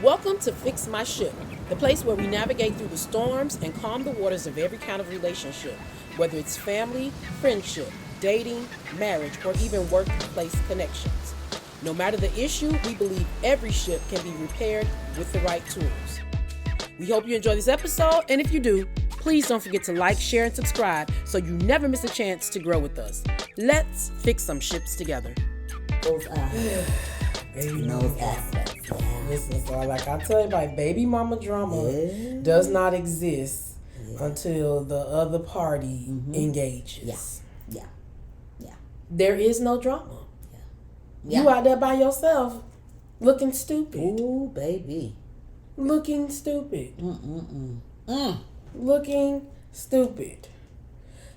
Welcome to Fix My Ship, the place where we navigate through the storms and calm the waters of every kind of relationship, whether it's family, friendship, dating, marriage, or even workplace connections. No matter the issue, we believe every ship can be repaired with the right tools. We hope you enjoy this episode, and if you do, please don't forget to like, share, and subscribe so you never miss a chance to grow with us. Let's fix some ships together. Those aspects. Listen, so like I tell everybody, baby mama drama does not exist until the other party engages. Yeah. There is no drama. Yeah. You out there by yourself looking stupid. Ooh, baby. Looking stupid. Looking stupid.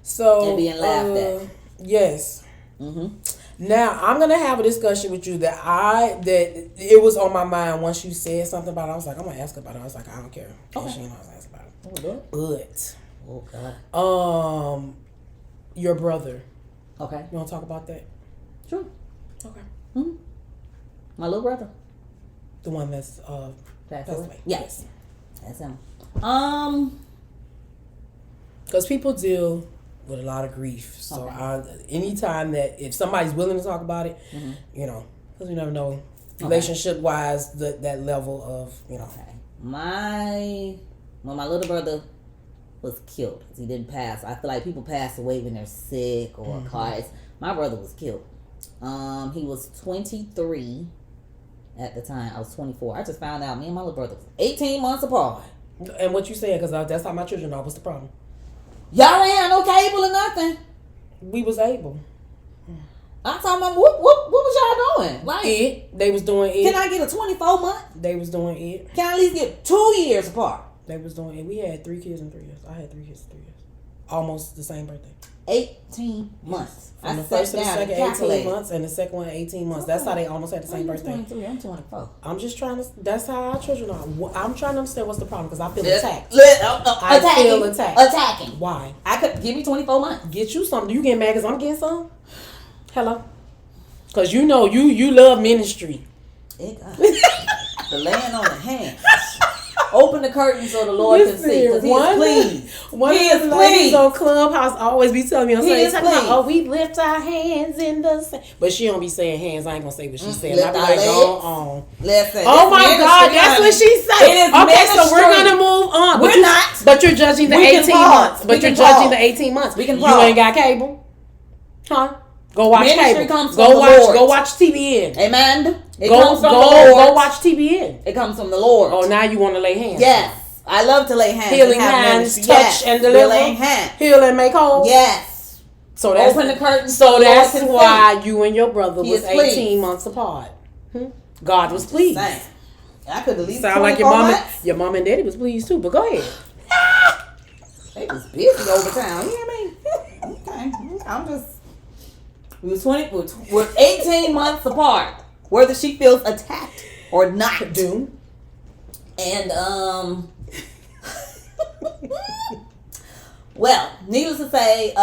So And being laughed at. Yes. Now I'm gonna have a discussion with you that it was on my mind once you said something about it. I was like, I'm gonna ask about it. I was like, I don't care. Okay. She knows I ask about it. But. But Oh God. your brother. Okay. You wanna talk about that? Sure. Okay. My little brother. The one that's Passed away. away? Yes. That's him. Because people deal with a lot of grief. So anytime that if somebody's willing to talk about it, because you never know, relationship wise, that level of Okay. When my little brother was killed, because he didn't pass. I feel like people pass away when they're sick or cars. My brother was killed. He was 23 at the time. I was 24. I just found out me and my little brother was 18 months apart. And what you saying? Because that's how my children are. What's the problem? Y'all ain't had no cable or nothing. We was able. I'm talking about what was y'all doing? Like They was doing it. Can I get a 24 month? They was doing it. Can I at least get 2 years apart? They was doing it. We had 3 kids in 3 years. I had 3 kids in 3 years. Almost the same birthday. 18 months. From the sat first to the down and second, 18 calculated. months, and the second one, 18 months. That's how they almost had the same You birthday. 23, I'm 24. I'm just trying to. That's how our children are. I'm trying to understand what's the problem because I feel attacked. I feel attacked. Attacking. Why? I could give me 24 months. Get you something. You get mad because I'm getting some? Hello? Because you know you love ministry. The laying on the hands. Open the curtain so the Lord can see. Because He is pleased. One He of is the ladies pleased. on Clubhouse always be telling me on Sunday, is talking about, pleased. oh, we lift our hands in the sand. But she don't be saying hands. I ain't going to say what she's saying. Lift I be our like, legs. go on. Listen. Oh my it's God, ministry, that's honey. what she said. It is Okay, so we're ministry. gonna move on. We're not. But you're judging the We can 18 pause. months. We But you're can judging pause. the 18 months. We can You pause. ain't got cable, huh? Go watch Ministry cable. comes Go from the watch. Lord. Go watch TBN. Amen. It Go comes from the Lord. go watch TBN. It comes from the Lord. Oh, now you want to lay hands? Yes. I love to lay hands. Healing and have hands, ministry. touch Yes. and deliver. Healing hands. Heal and make whole. Yes. So that's Open the curtain So so the that's Lord can why you and your brother He was is pleased. 18 months apart. God was pleased. Same. I could at least Sound like your mom and daddy was pleased too. But go ahead. They was busy over town. You hear me? Okay. I'm just. We're 18 months apart. Whether she feels attacked or not. Doom. And well, needless to say,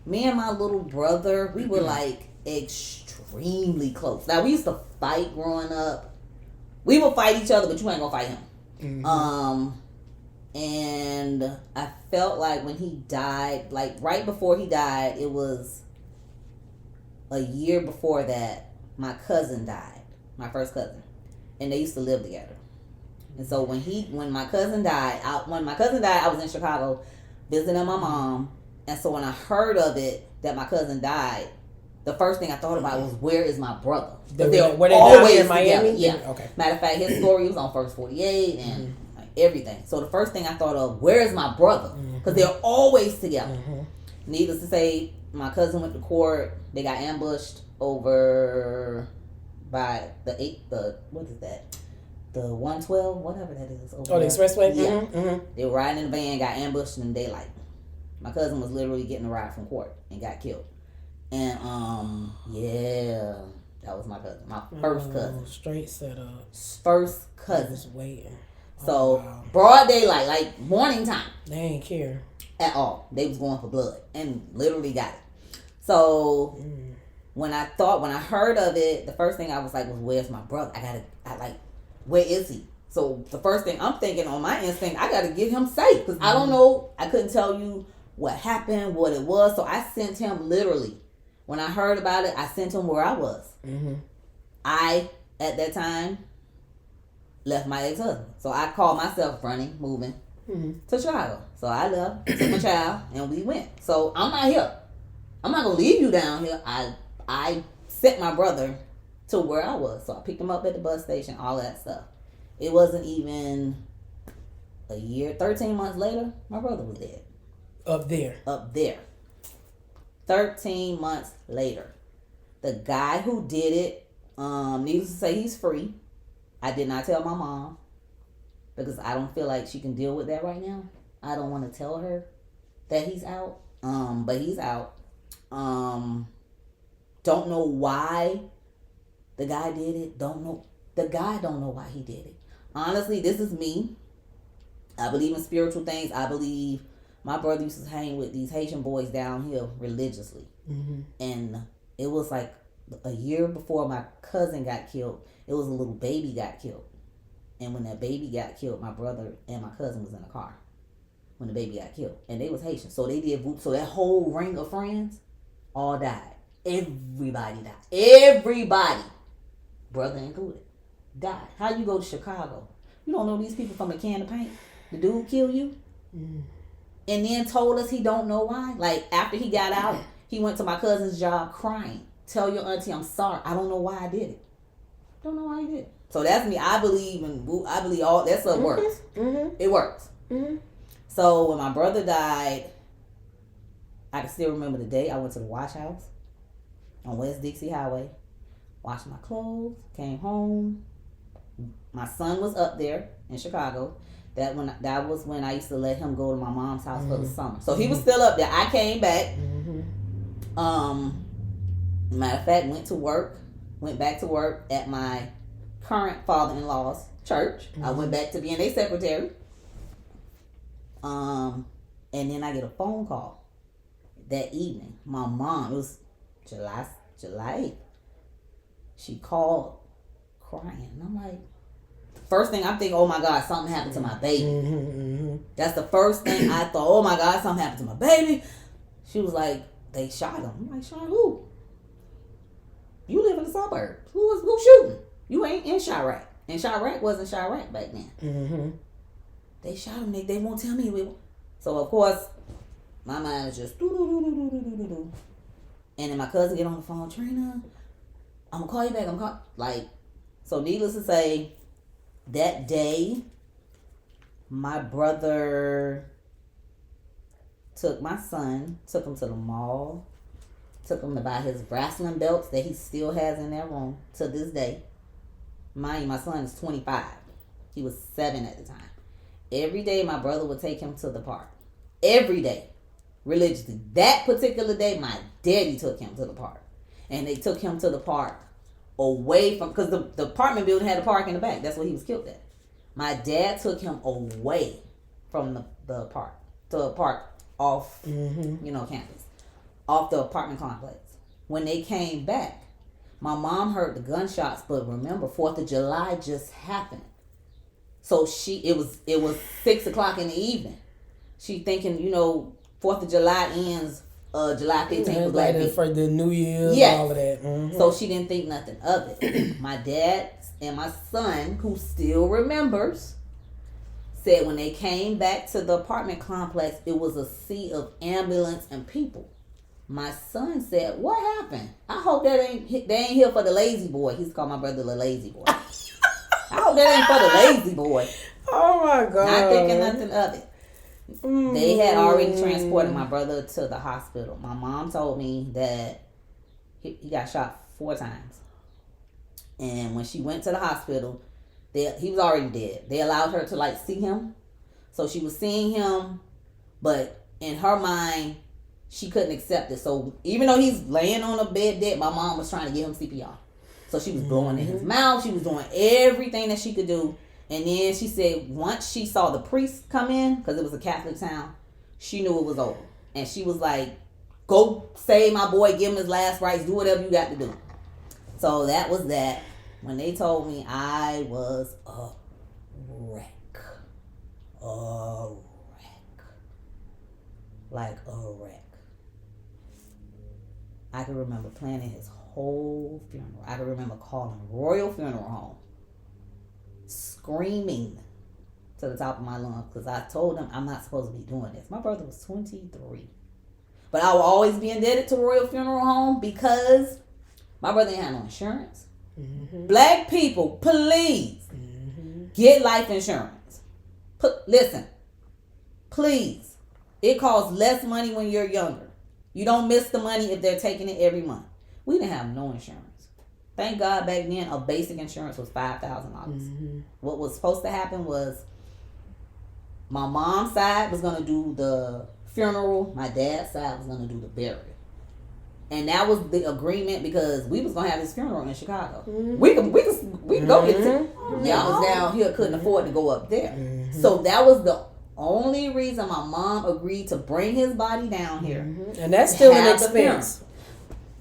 me and my little brother, we were like extremely close. Now we used to fight growing up. We would fight each other, but you ain't gonna fight him. And I felt like when he died, like right before he died, it was a year before that, my cousin died, my first cousin, and they used to live together. And so when my cousin died, I was in Chicago visiting my mom. And so when I heard of it, that my cousin died, the first thing I thought about was, where is my brother? Were they always in Miami? Yeah. Okay. Matter of fact, his story was on First 48 and like everything. So the first thing I thought of, where is my brother? Because they're always together. Needless to say, my cousin went to court. They got ambushed over by what is that? The 112, whatever that is. The expressway? Yeah. They were riding in the van, got ambushed in the daylight. My cousin was literally getting a ride from court and got killed. And, yeah, that was my cousin. My first cousin. Straight set up. First cousin. Just waiting. So, broad daylight, like morning time. They ain't care. At all. They was going for blood and literally got it. So, when I heard of it, the first thing I was like, where's my brother? Where is he? So the first thing I'm thinking on my instinct, I got to get him safe because I don't know. I couldn't tell you what happened, what it was. So I sent him literally. When I heard about it, I sent him where I was. I, at that time, left my ex-husband. So I called myself moving to Chicago. So I left, took my child, and we went. So I'm not here. I'm not going to leave you down here. I sent my brother to where I was. So I picked him up at the bus station, all that stuff. It wasn't even a year, 13 months later, my brother was dead. Up there. 13 months later. The guy who did it, needless to say, he's free. I did not tell my mom because I don't feel like she can deal with that right now. I don't want to tell her that he's out. But he's out. Don't know why the guy did it. The guy don't know why he did it. Honestly, this is me. I believe in spiritual things. I believe my brother used to hang with these Haitian boys down here religiously. And it was like a year before my cousin got killed. It was a little baby got killed. And when that baby got killed, my brother and my cousin was in a car when the baby got killed. And they was Haitian. So they did voodoo. So that whole ring of friends all died. Everybody died. Everybody, brother included, died. How you go to Chicago? You don't know these people from a can of paint. The dude kill you? And then told us he don't know why. Like, after he got out, he went to my cousin's job crying. Tell your auntie I'm sorry. I don't know why I did it. Don't know why I did it. So that's me. I believe all that stuff works. It works. So when my brother died, I can still remember the day I went to the wash house on West Dixie Highway, washed my clothes, came home. My son was up there in Chicago. That was when I used to let him go to my mom's house for the summer. So he was still up there. I came back. Matter of fact, went back to work at my current father-in-law's church. I went back to being a secretary. And then I get a phone call that evening. My mom, it was July 8th. She called crying. And I'm like, first thing I'm thinking, oh my God, something happened to my baby. That's the first thing I thought, oh my God, something happened to my baby. She was like, they shot him. I'm like, shot who? You live in the suburbs. Who's shooting? You ain't in Chirac. And Chirac wasn't Chirac back then. They shot him. They won't tell me. So, of course, my mind is just do. And then my cousin get on the phone, Trina, I'm going to call you back. So needless to say, that day, my brother took my son, took him to the mall, took him to buy his wrestling belts that he still has in that room to this day. Mind you, my son is 25. He was 7 at the time. Every day, my brother would take him to the park. Every day. Religiously. That particular day, my daddy took him to the park. And they took him to the park away from, because the apartment building had a park in the back. That's where he was killed at. My dad took him away from the park, to a park off, campus, off the apartment complex. When they came back, my mom heard the gunshots, but remember, 4th of July just happened. So it was 6 o'clock in the evening. She thinking, 4th of July ends, July 15th was like for the New Year's, all of that. So she didn't think nothing of it. My dad and my son, who still remembers, said when they came back to the apartment complex, it was a sea of ambulance and people. My son said, "What happened? I hope they ain't here for the lazy boy." He's called my brother the lazy boy. I hope that ain't for the lazy boy. Oh my God! Not thinking nothing of it. They had already transported my brother to the hospital. My mom told me that he got shot 4 times. And when she went to the hospital, he was already dead. They allowed her to see him. So she was seeing him, but in her mind, she couldn't accept it. So even though he's laying on a bed dead, my mom was trying to give him CPR. So she was blowing in his mouth. She was doing everything that she could do. And then she said once she saw the priest come in, because it was a Catholic town, she knew it was over. And she was like, go save my boy, give him his last rites, do whatever you got to do. So that was that. When they told me, I was a wreck. A wreck. Like a wreck. I can remember planning his whole funeral. I can remember calling Royal Funeral Home, screaming to the top of my lungs because I told them I'm not supposed to be doing this. My brother was 23. But I will always be indebted to Royal Funeral Home because my brother ain't had no insurance. Mm-hmm. Black people, please get life insurance. Listen, please. It costs less money when you're younger. You don't miss the money if they're taking it every month. We didn't have no insurance. Thank God back then a basic insurance was $5,000. Mm-hmm. What was supposed to happen was my mom's side was going to do the funeral. My dad's side was going to do the burial. And that was the agreement because we was going to have his funeral in Chicago. Mm-hmm. We could go get it. Y'all was down here, couldn't afford to go up there. Mm-hmm. So that was the only reason my mom agreed to bring his body down here. Mm-hmm. And that's still an expense.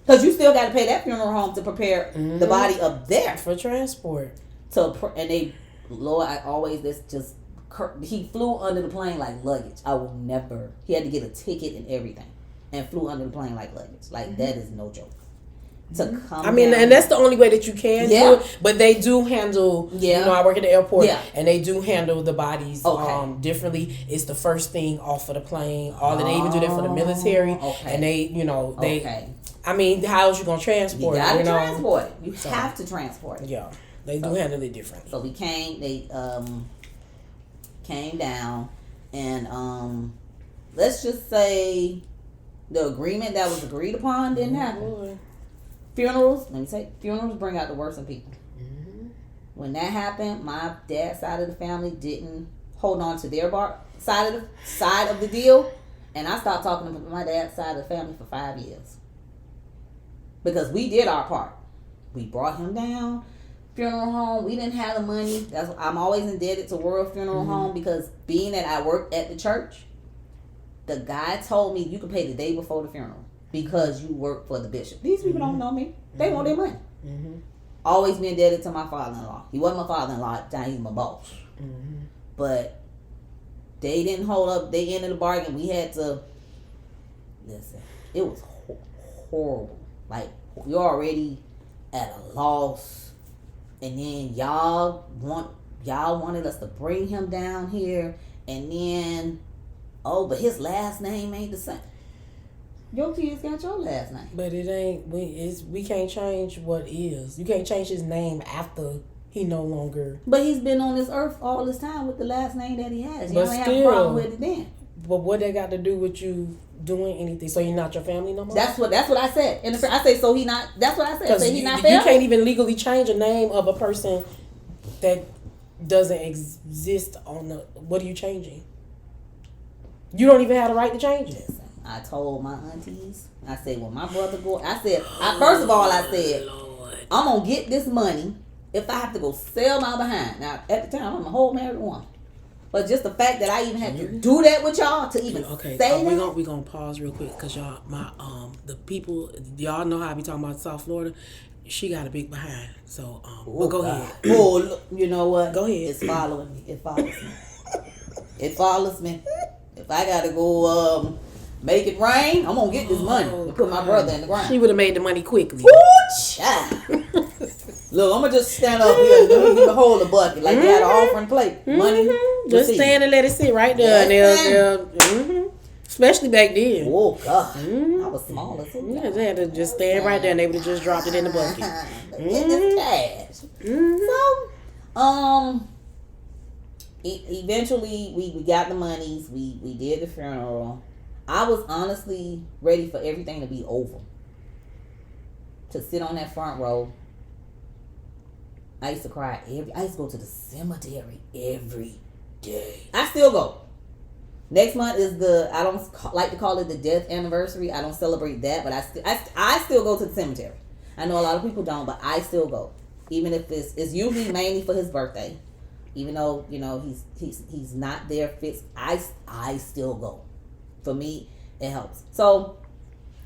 Because you still got to pay that funeral home to prepare the body up there. For transport. And they, Lord, I always, he flew under the plane like luggage. I will never, he had to get a ticket and everything. And flew under the plane like luggage. Like, that is no joke. To come and that's the only way that you can do it. But they do handle, I work at the airport, and they do handle the bodies differently. It's the first thing off of the plane. They even do that for the military. And they, I mean, how else you going to transport it? You got to transport it. You have to transport it. Yeah, they do handle it differently. So they came down, and let's just say the agreement that was agreed upon didn't happen. Funerals bring out the worst in people. Mm-hmm. When that happened, my dad's side of the family didn't hold on to their side of the deal, and I stopped talking to my dad's side of the family for 5 years because we did our part. We brought him down. Funeral home, we didn't have the money. I'm always indebted to World Funeral Home because being that I worked at the church, the guy told me you can pay the day before the funeral because you work for the bishop. These people don't know me. They want their money. Mm-hmm. Always been indebted to my father-in-law. He wasn't my father-in-law at the time. He's my boss. Mm-hmm. But they didn't hold up. They ended the bargain. We had to listen. It was horrible. Like, you're already at a loss, and then y'all wanted us to bring him down here, and then but his last name ain't the same. Your kids got your last name. But it ain't. We can't change what is. You can't change his name after he no longer. But he's been on this earth all this time with the last name that he has. You don't have a problem with it then. But what that got to do with you doing anything? So you're not your family no more? That's what I said. And I say so he not. That's what I said. So he not family. You can't even legally change a name of a person that doesn't exist on the. What are you changing? You don't even have the right to change it. Listen, I told my aunties, I said, when my brother go, first of all, I said, Lord, I'm going to get this money if I have to go sell my behind. Now, at the time, I'm a whole married woman. But just the fact that I even had to do that with y'all to even say that. We're going to pause real quick because y'all, the people, y'all know how I be talking about South Florida. She got a big behind. So, but go ahead. Oh, look, you know what? Go ahead. It's following me. It follows me. It follows me. If I gotta go make it rain, I'm gonna get this money and put my brother in the ground. She would have made the money quickly. Woo, child. Look, I'm gonna just stand up here and let me hold the bucket like they had an offering plate. Money, just stand and let it sit right there. And especially back then. Oh God, I was smaller. Yeah, they had to just stand right there and they would have just dropped it in the bucket. Get this cash. So, eventually, we got the monies. We did the funeral. I was honestly ready for everything to be over. To sit on that front row. I used to cry I used to go to the cemetery every day. I still go. Next month is I don't like to call it the death anniversary. I don't celebrate that, but I still go to the cemetery. I know a lot of people don't, but I still go. Even if it's usually mainly for his birthday. Even though, he's not there fixed, I still go. For me, it helps. So,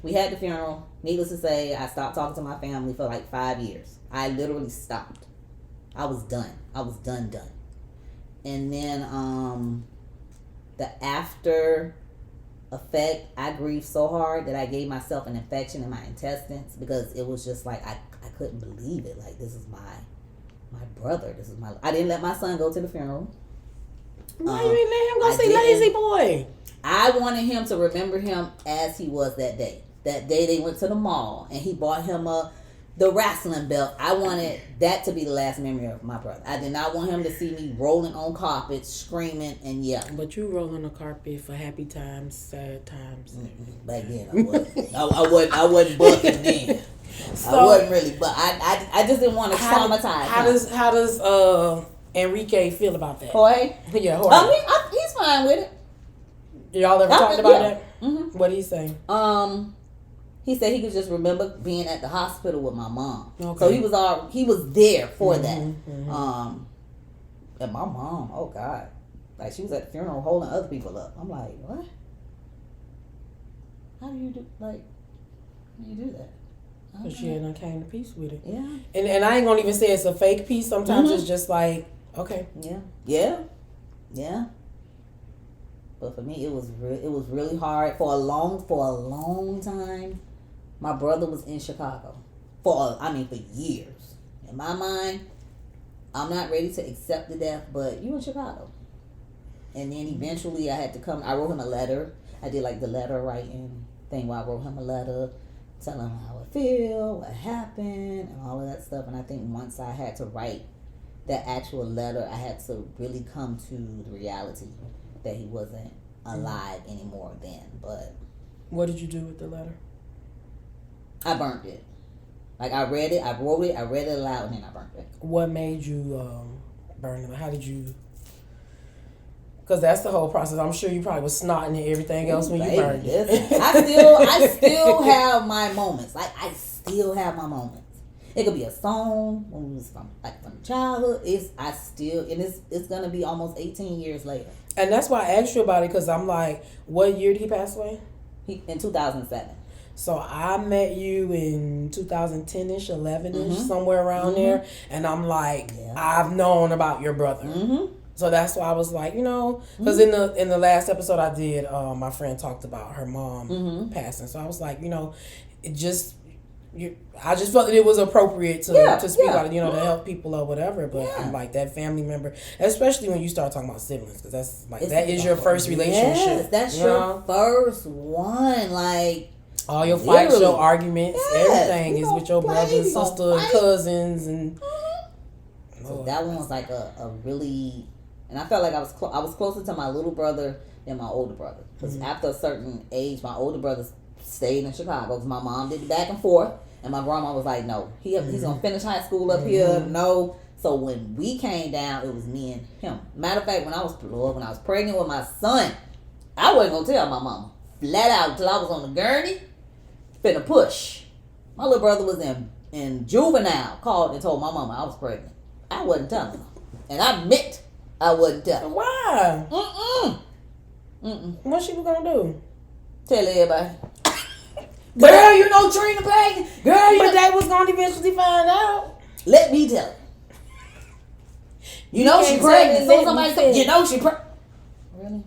we had the funeral. Needless to say, I stopped talking to my family for like 5 years. I literally stopped. I was done. I was done. And then the after effect, I grieved so hard that I gave myself an infection in my intestines because it was just like I couldn't believe it. Like, this is my brother. I didn't let my son go to the funeral. Why you didn't let him go see Lazy Boy? I wanted him to remember him as he was that day. That day they went to the mall and he bought him the wrestling belt. I wanted that to be the last memory of my brother. I did not want him to see me rolling on carpets, screaming and yelling. But you roll on the carpet for happy times, sad times. Back then I wasn't. I wasn't bucking then. So, I wasn't really, but I just didn't want to traumatize. How does Enrique feel about that? Jorge? Yeah, Jorge. He's fine with it. Y'all ever talked about that? Mm-hmm. What did he say? He said he could just remember being at the hospital with my mom. Okay. So he was there for that. Mm-hmm. And my mom, oh God, like she was at the funeral holding other people up. I'm like, what? How do you do that? Because she hadn't came to peace with it. Yeah. And I ain't gonna even say it's a fake peace. Sometimes it's just like, okay. Yeah. But for me, it was really hard for a long time. My brother was in Chicago for years. In my mind, I'm not ready to accept the death, but you in Chicago. And then eventually I had to come. I wrote him a letter. I did like the letter writing thing where I wrote him a letter telling him how I feel, what happened, and all of that stuff. And I think once I had to write that actual letter, I had to really come to the reality that he wasn't alive anymore then. But what did you do with the letter? I burnt it. Like, I read it, I wrote it, I read it aloud, and then I burnt it. What made you burn it? How did you... Because that's the whole process. I'm sure you probably was snotting and everything else when you burned it. I still have my moments. Like, I still have my moments. It could be a song when we was from childhood. It's gonna be almost 18 years later. And that's why I asked you about it, because I'm like, what year did he pass away? In 2007. So I met you in 2010-ish, 11-ish, somewhere around there. And I'm like, I've known about your brother. Mm-hmm. So that's why I was like, because in the last episode I did, my friend talked about her mom passing. So I was like, I just felt that it was appropriate to speak about it, to help people or whatever. But I'm like, that family member, especially when you start talking about siblings, because that's like, that is your first relationship. Yes, that's your first one. Like, all your fights, your arguments, everything is with your brother, sister, and cousins, and so that one was like a really, and I felt like I was closer to my little brother than my older brother, because after a certain age, my older brother stayed in Chicago because my mom did the back and forth, and my grandma was like, no, he's gonna finish high school up here, no. So when we came down, it was me and him. Matter of fact, when I was pregnant with my son, I wasn't gonna tell my mama flat out until I was on the gurney, finna push. My little brother was in juvenile, called and told my mama I was pregnant. I wasn't telling her, and I admit I wasn't telling her. Why? What she was gonna do? Tell everybody. Girl, Trina pregnant. But they was gonna eventually find out. Let me tell her. She pregnant. So somebody said, she pregnant. Really?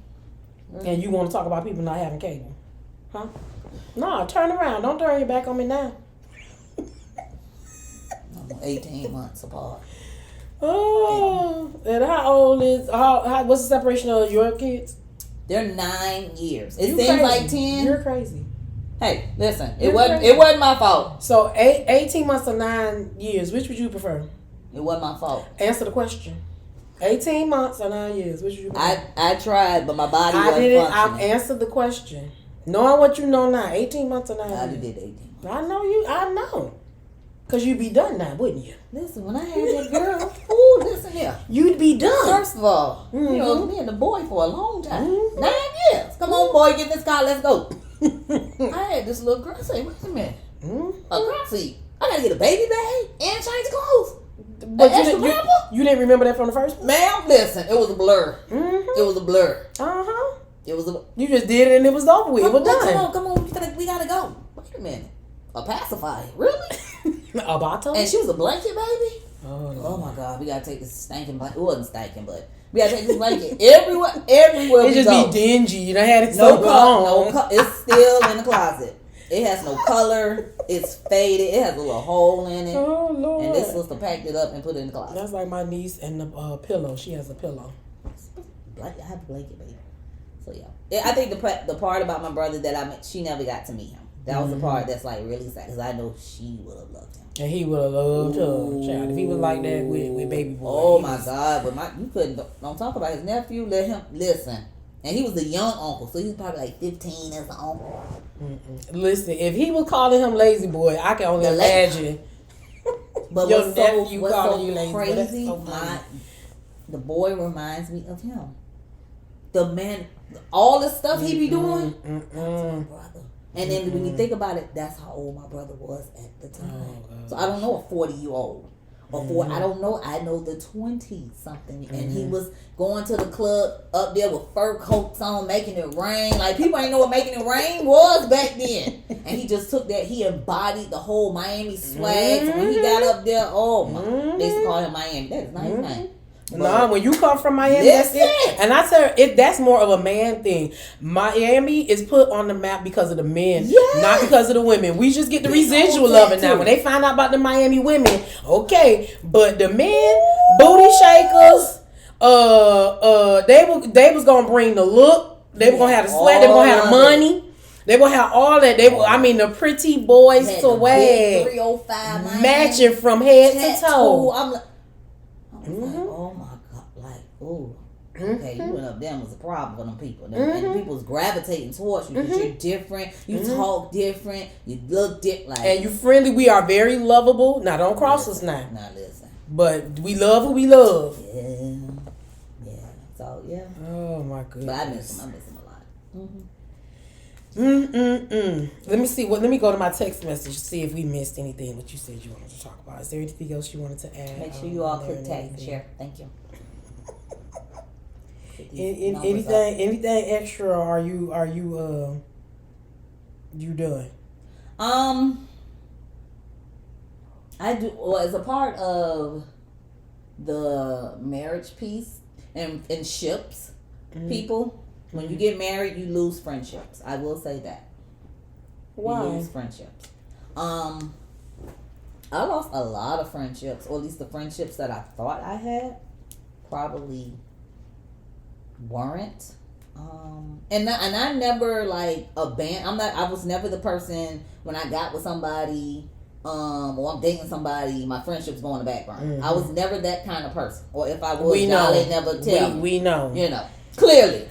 And you want to talk about people not having cable? Huh? No, turn around. Don't turn your back on me now. 18 months apart. Oh, and how old is what's the separation of your kids? They're 9 years. It seems like 10. You're crazy. Hey, listen, it wasn't my fault. So 18 months or 9 years, which would you prefer? It wasn't my fault. Answer the question. 18 months or 9 years, which would you prefer? I tried, but my body wasn't functioning. I answered the question. Knowing what you know now, 18 months or 9 years. I did 18 months. I know. Because you'd be done now, wouldn't you? Listen, when I had that girl, listen here. You'd be done. First of all, me and the boy for a long time. 9 years. Come on, boy, get in this car, let's go. I had this little girl say, wait a minute. A car seat. I gotta get a baby bag and change clothes. But you didn't remember that from the first one? Ma'am, listen, it was a blur. It was a blur. Uh-huh. You just did it and it was over with. It was done. Come on, we gotta go. Wait a minute. A pacifier? Really? A bottle? And she was a blanket baby? Oh my God, we gotta take this stinking blanket. It wasn't stinking, but we gotta take this blanket everywhere It we just go. be dingy. You done had it No so long. it's still in the closet. It has no color. It's faded. It has a little hole in it. Oh Lord! And this sister packed it up and put it in the closet. That's like my niece and the pillow. She has a pillow. I have a blanket, baby. So yeah, I think the part about my brother that she never got to meet him. That was the part that's like really sad because I know she would have loved him. And he would have loved her, child. If he was like that with baby boy. Oh my God! But you couldn't don't talk about his nephew. Let him listen. And he was a young uncle, so he was probably like 15 as an uncle. Listen, if he was calling him lazy boy, I can only imagine. But your what's nephew so calling you lazy crazy? boy. That's so The boy reminds me of him. The man, all the stuff he be doing. That's my brother. And then when you think about it, that's how old my brother was at the time. So I don't know a 40-year-old. Or I don't know. I know the 20-something. And he was going to the club up there with fur coats on, making it rain. Like, people ain't know what making it rain was back then. And he just took that. He embodied the whole Miami swag. So when he got up there, oh my. They used to call him Miami. That is not his name. No, when you come from Miami, that's it. And I tell you, that's more of a man thing. Miami is put on the map because of the men, not because of the women. We just get the residual of it now. When they find out about the Miami women, okay, but the men, booty shakers, they was gonna bring the look. They were gonna have the sweat. They were gonna have the money. They will have all that. The pretty boys swag, 305 matching from head to toe. I'm like, oh my God, like, oh, okay, you went up there and was a problem for them people. And people was gravitating towards you because you're different, you talk different, you look different. Like, and you friendly, we are very lovable. Now, don't cross us now. Now, listen. But we love who we love. Yeah. So, yeah. Oh, my goodness. But I miss him a lot. Let me see. Let me go to my text message to see if we missed anything that you said you wanted to talk about. Is there anything else you wanted to add? Make sure you all click tag and share. Thank you. Anything extra? Or are you done? I do. Well, as a part of the marriage piece and ships, people. When you get married, you lose friendships. I will say that. Why? You lose friendships. I lost a lot of friendships, or at least the friendships that I thought I had probably weren't. And I never like abandoned. I was never the person when I got with somebody, or I'm dating somebody, my friendship's going to the background. I was never that kind of person. Or if I was, y'all ain't never tell me. We know. You know. Clearly,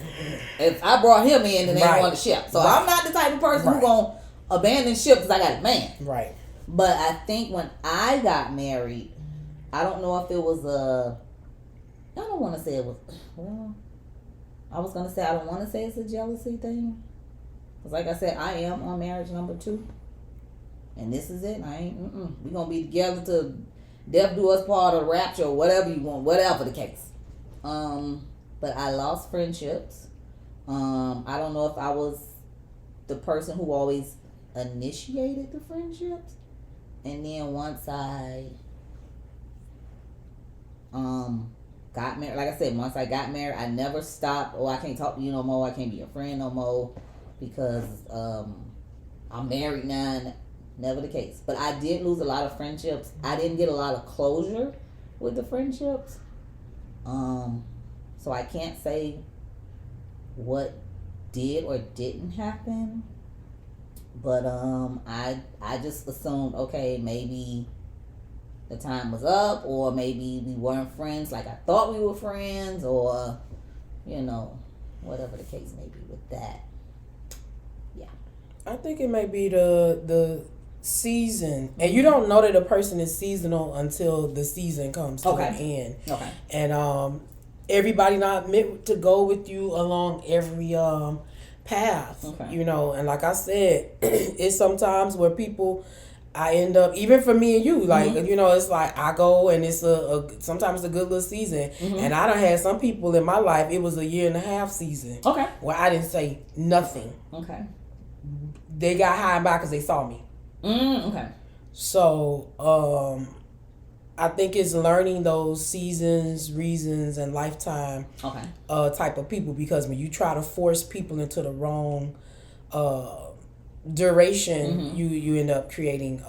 if I brought him in, then they want to ship. So I'm not the type of person who's going to abandon ship because I got a man. Right. But I think when I got married, I don't know if it was I don't want to say it was, well, I was going to say I don't want to say it's a jealousy thing. Because like I said, I am on marriage number 2. And this is it. I ain't, we're going to be together till death do us part or rapture or whatever you want, whatever the case. But I lost friendships. I don't know if I was the person who always initiated the friendships. And then once I got married, like I said, once I got married, I never stopped. Oh, I can't talk to you no more. I can't be your friend no more because I'm married now. And never the case. But I did lose a lot of friendships. I didn't get a lot of closure with the friendships. So I can't say what did or didn't happen. But I just assumed, okay, maybe the time was up, or maybe we weren't friends like I thought we were friends, or whatever the case may be with that. Yeah. I think it may be the season, and you don't know that a person is seasonal until the season comes to an end. Okay. And everybody not meant to go with you along every path. Okay. And like I said, it's sometimes where people, I end up, even for me and you, like, it's like I go and it's sometimes a good little season. And I done had some people in my life, it was a 1.5 season. Okay. Where I didn't say nothing. Okay. They got high and by because they saw me. Okay. So, I think it's learning those seasons, reasons, and lifetime type of people, because when you try to force people into the wrong duration, you end up creating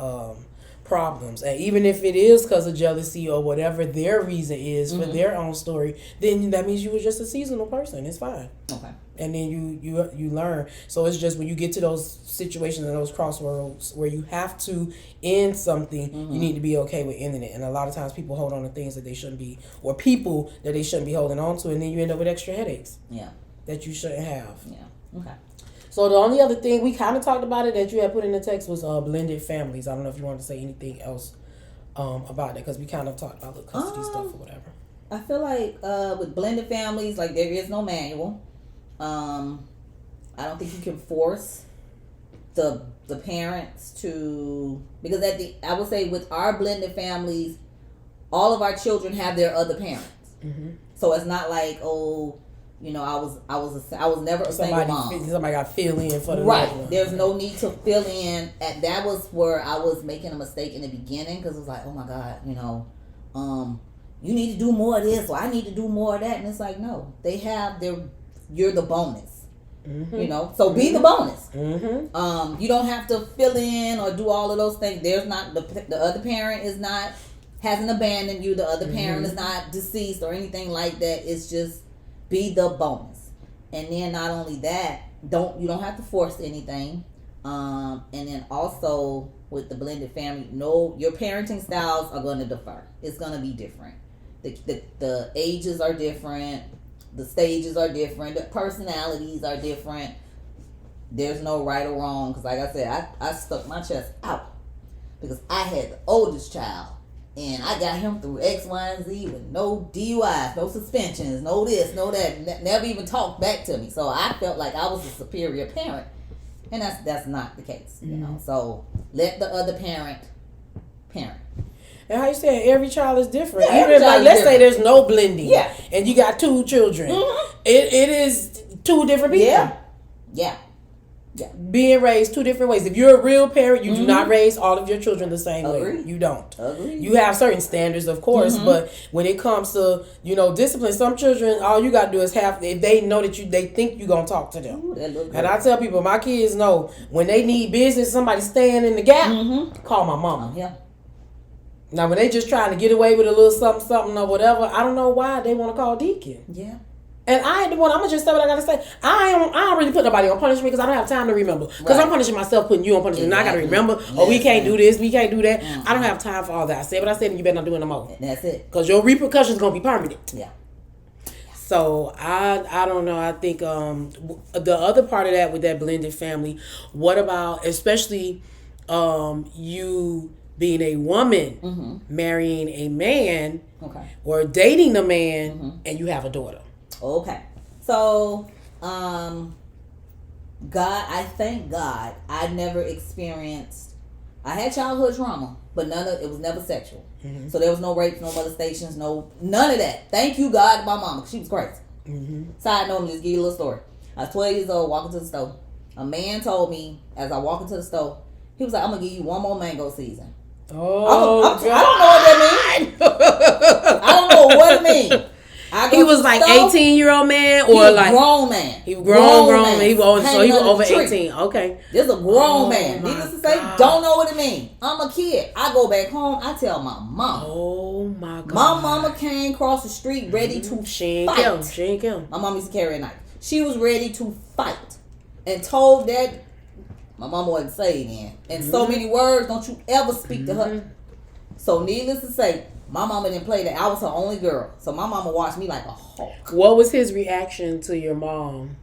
problems. And even if it is because of jealousy or whatever their reason is for their own story, then that means you were just a seasonal person. It's fine. Okay. And then you learn. So it's just when you get to those situations and those crossroads where you have to end something, you need to be okay with ending it. And a lot of times people hold on to things that they shouldn't be, or people that they shouldn't be holding on to, and then you end up with extra headaches. Yeah. That you shouldn't have. Yeah. Okay. So the only other thing we kind of talked about it that you had put in the text was blended families. I don't know if you want to say anything else about that, because we kind of talked about the custody stuff or whatever. I feel like with blended families, like there is no manual. I don't think you can force the parents to, because I would say with our blended families, all of our children have their other parents. So it's not like, oh, you know, I was never a single mom. Somebody got to fill in for the right. There's no need to fill in. And that was where I was making a mistake in the beginning, because it was like, oh my God, you know, you need to do more of this, or I need to do more of that. And it's like, no, they have you're the bonus. You know, so be the bonus. You don't have to fill in or do all of those things. There's not the other parent hasn't abandoned you. The other parent is not deceased or anything like that. It's just be the bonus. And then not only that, you don't have to force anything. And then also with the blended family, your parenting styles are going to differ. It's going to be different. The ages are different. The stages are different. The personalities are different. There's no right or wrong. Because like I said, I stuck my chest out. Because I had the oldest child. And I got him through X, Y, and Z with no DUIs, no suspensions, no this, no that. Never even talked back to me. So I felt like I was a superior parent. And that's not the case. You know. So let the other parent. And how you saying every child is different. Yeah, even like let's say there's no blending. Yeah. And you got 2 children. It is 2 different people. Yeah. Being raised 2 different ways. If you're a real parent, you do not raise all of your children the same way. You don't. You have certain standards, of course, but when it comes to, you know, discipline, some children, all you got to do is if they know that they think you're going to talk to them. Ooh, and I tell people, my kids know when they need business, somebody stand in the gap, call my mama. Yeah. Now, when they just trying to get away with a little something or whatever, I don't know why they want to call Deacon. Yeah. And I ain't the one. I'm gonna just say what I gotta say. I don't really put nobody on punishment because I don't have time to remember. Because I'm punishing myself, putting you on punishment. Exactly. And I gotta remember. Oh, we can't do this. We can't do that. I don't have time for all that. I said what I said, and you better not do it no more. That's it. Because your repercussions gonna be permanent. Yeah. So I don't know. I think the other part of that with that blended family. What about especially you being a woman marrying a man, or dating a man, and you have a daughter. Okay. So, God, I thank God I never experienced, I had childhood trauma, but it was never sexual. So there was no rapes, no molestations, none of that. Thank you, God, my mama. She was crazy. Side note, just give you a little story. I was 12 years old, walking to the store. A man told me, as I walked into the store, he was like, I'm going to give you one more mango season. Oh, I don't know what that means. I don't know what it means. He was like 18-year-old man, or he like grown man. He was grown man. He was over 18. Okay, this is a grown man. Needless to say, don't know what it means. I'm a kid. I go back home. I tell my mom. Oh my God. My mama came across the street ready to fight. She ain't kill. My mom used to carry a knife. She was ready to fight, and told that my mama wasn't saved then. In so many words, don't you ever speak to her. So needless to say, my mama didn't play that. I was her only girl. So my mama watched me like a hawk. What was his reaction to your mom?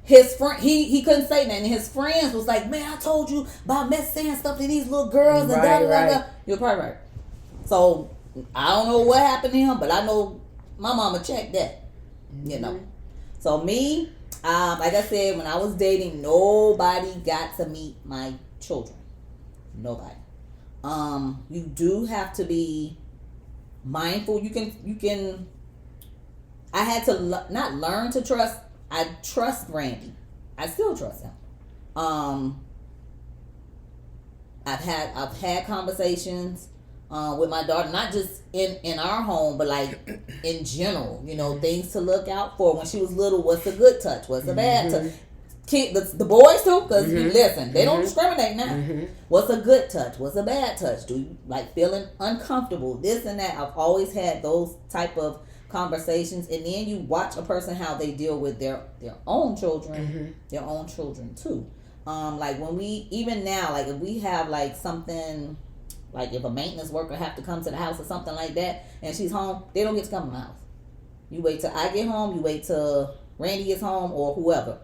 His friend, he couldn't say nothing. His friends was like, man, I told you about Miss saying stuff to these little girls and da. You're probably right. So I don't know what happened to him, but I know my mama checked that. You know. So me, like I said, when I was dating, nobody got to meet my children. Nobody. You do have to be mindful. You can I had to not learn to trust. I trust Randy. I still trust him. I've had conversations. with my daughter, not just in our home, but like in general, things to look out for. When she was little, what's a good touch? What's a bad touch? The boys too, because listen, they don't discriminate now. What's a good touch? What's a bad touch? Do you like feeling uncomfortable? This and that. I've always had those type of conversations, and then you watch a person how they deal with their own children, their own children too. Like when even now, like if we have like something, like if a maintenance worker have to come to the house or something like that, and she's home, they don't get to come to my house. You wait till I get home. You wait till Randy gets home or whoever.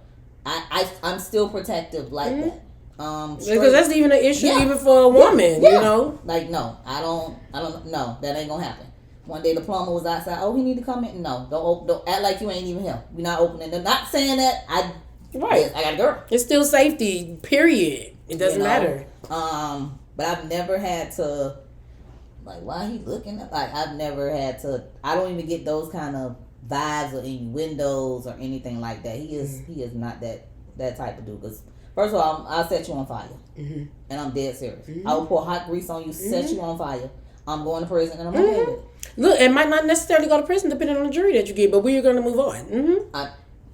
I'm still protective like that. Because that's even an issue even for a woman, Like no, I don't no, that ain't gonna happen. One day the plumber was outside. Oh, he need to come in. No, don't act like you ain't even him. We're not opening. They're not saying that. I got a girl. It's still safety. Period. It doesn't matter. But I've never had to, like, why he looking at, like, I've never had to, I don't even get those kind of vibes or innuendos or anything like that. He is not that type of dude. Because first of all, I'll set you on fire. And I'm dead serious. I will pour hot grease on you, set you on fire. I'm going to prison and I'm okay with it. Look, it might not necessarily go to prison depending on the jury that you get, but we're going to move on.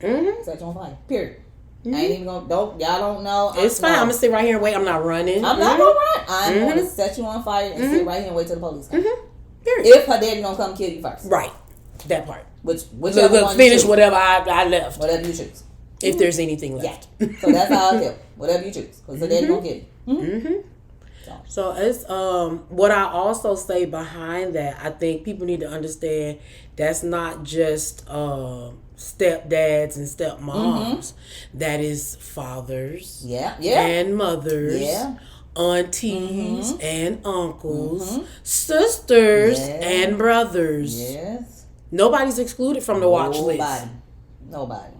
Set you on fire. Period. I ain't even gonna. Y'all don't know. It's fine. I'm gonna sit right here and wait. I'm not running. I'm not gonna run. I'm gonna set you on fire and sit right here and wait till the police come. Period. If her daddy don't come kill you first. Right. That part. Whichever one finish whatever I left. Whatever you choose. If there's anything left. Yeah. So that's how I feel. Whatever you choose, because the daddy gonna kill you. So it's what I also say behind that. I think people need to understand that's not just stepdads and stepmoms. That is fathers, and mothers, aunties and uncles, sisters and brothers. Yes. Nobody's excluded from the watch list. Nobody.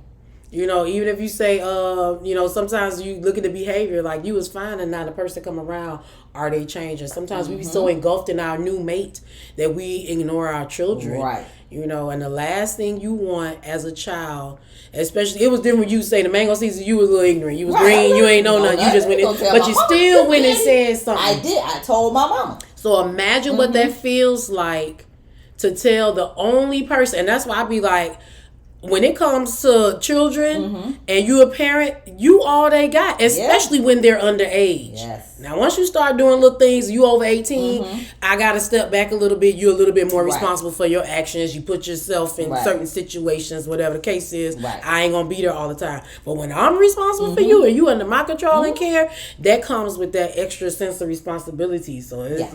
Even if you say, sometimes you look at the behavior, like you was fine and now the person come around, are they changing? Sometimes we be so engulfed in our new mate that we ignore our children. Right. And the last thing you want as a child, especially, it was different when you say the mango season, you was a little ignorant. You was green, you ain't know nothing. You just went in, but you still went and said something. I did. I told my mama. So imagine what that feels like to tell the only person, and that's why I be like, when it comes to children and you a parent, you all they got, especially when they're underage. Yes. Now, once you start doing little things, you over 18, I got to step back a little bit. You're a little bit more responsible for your actions. You put yourself in certain situations, whatever the case is. I ain't going to be there all the time. But when I'm responsible for you and you under my control and care, that comes with that extra sense of responsibility. So, it's,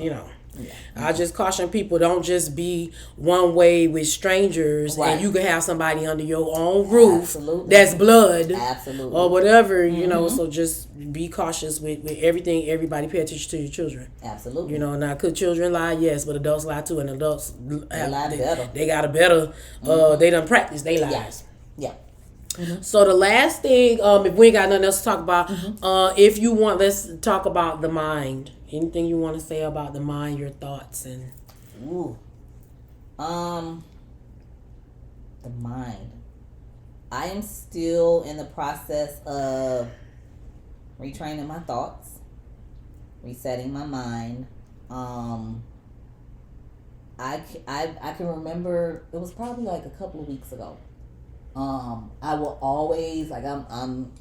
I just caution people, don't just be one way with strangers and you can have somebody under your own roof that's blood or whatever, so just be cautious with everything. Everybody pay attention to your children. Absolutely. Now could children lie? Yes, but adults lie too, and adults lie better. They got a better, they done practice they lies. Yeah. So the last thing, if we ain't got nothing else to talk about, if you want, let's talk about the mind. Anything you want to say about the mind, your thoughts and the mind. I am still in the process of retraining my thoughts, resetting my mind. I can remember it was probably like a couple of weeks ago. I will always I'm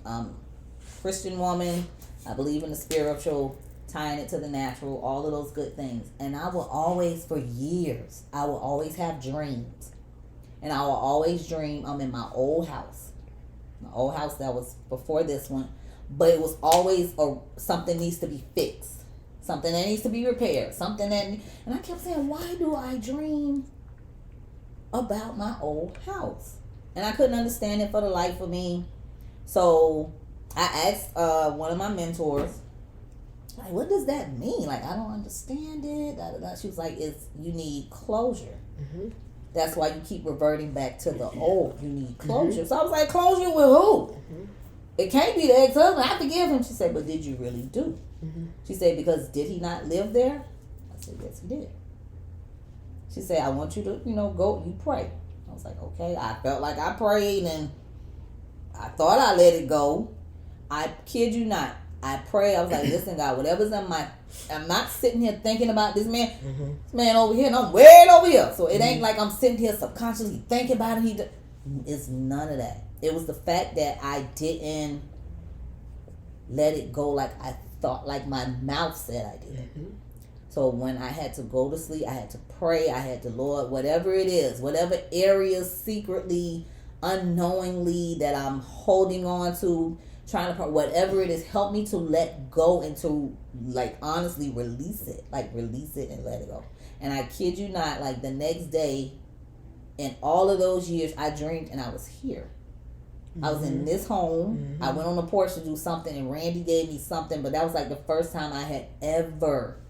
Christian woman. I believe in the spiritual, tying it to the natural, all of those good things. And I will always, for years, I will always have dreams. And I will always dream I'm in my old house. My old house that was before this one. But it was always something needs to be fixed. Something that needs to be repaired. And I kept saying, why do I dream about my old house? And I couldn't understand it for the life of me. So I asked one of my mentors, like, what does that mean? Like, I don't understand it. Da, da, da. She was like, you need closure. That's why you keep reverting back to the old. You need closure. So I was like, closure with who? It can't be the ex-husband. I forgive him. She said, but did you really do? She said, because did he not live there? I said, yes, he did. She said, I want you to, go, you pray. I was like, okay. I felt like I prayed and I thought I let it go. I kid you not. I pray. I was like, listen, God, whatever's in my, I'm not sitting here thinking about this man, this man over here, and I'm way over here. So it ain't like I'm sitting here subconsciously thinking about him. It's none of that. It was the fact that I didn't let it go like I thought, like my mouth said I did. So when I had to go to sleep, I had to pray. I had to, Lord, whatever it is, whatever areas secretly, unknowingly that I'm holding on to, trying to, whatever it is, help me to let go and to, like, honestly release it. Like, release it and let it go. And I kid you not, like, the next day, in all of those years, I dreamed and I was here. I was in this home. I went on the porch to do something and Randy gave me something, but that was like the first time I had ever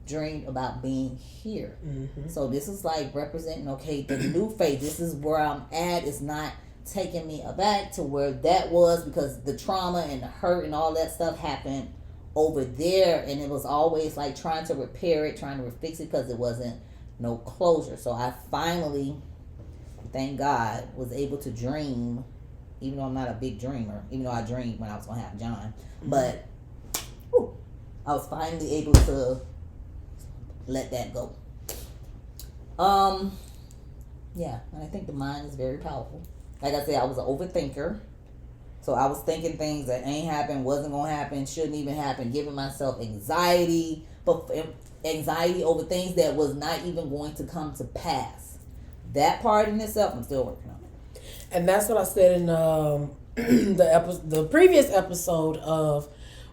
dreamed about being here. So this is like representing, okay, the new phase. This is where I'm at. It's not taking me aback to where that was, because the trauma and the hurt and all that stuff happened over there, and it was always like trying to repair it, trying to fix it, because it wasn't no closure. So I finally, thank God, was able to dream, even though I'm not a big dreamer, even though I dreamed when I was going to have John. But I was finally able to let that go. Yeah, and I think the mind is very powerful. Like I said, I was an overthinker. So I was thinking things that ain't happened, wasn't going to happen, shouldn't even happen, giving myself anxiety, but anxiety over things that was not even going to come to pass. That part in itself, I'm still working on it. And that's what I said in the previous episode of,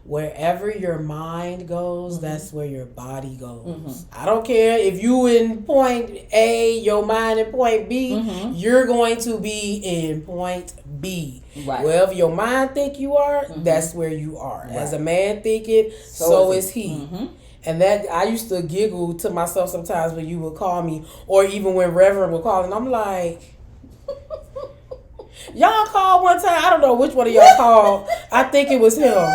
wherever your mind goes, that's where your body goes. I don't care if you in point A, your mind in point B, you're going to be in point B. Right. Wherever your mind think you are, that's where you are. Right. As a man think it, so is he. And that, I used to giggle to myself sometimes when you would call me, or even when Reverend would call, and I'm like, y'all called one time, I don't know which one of y'all called, I think it was him.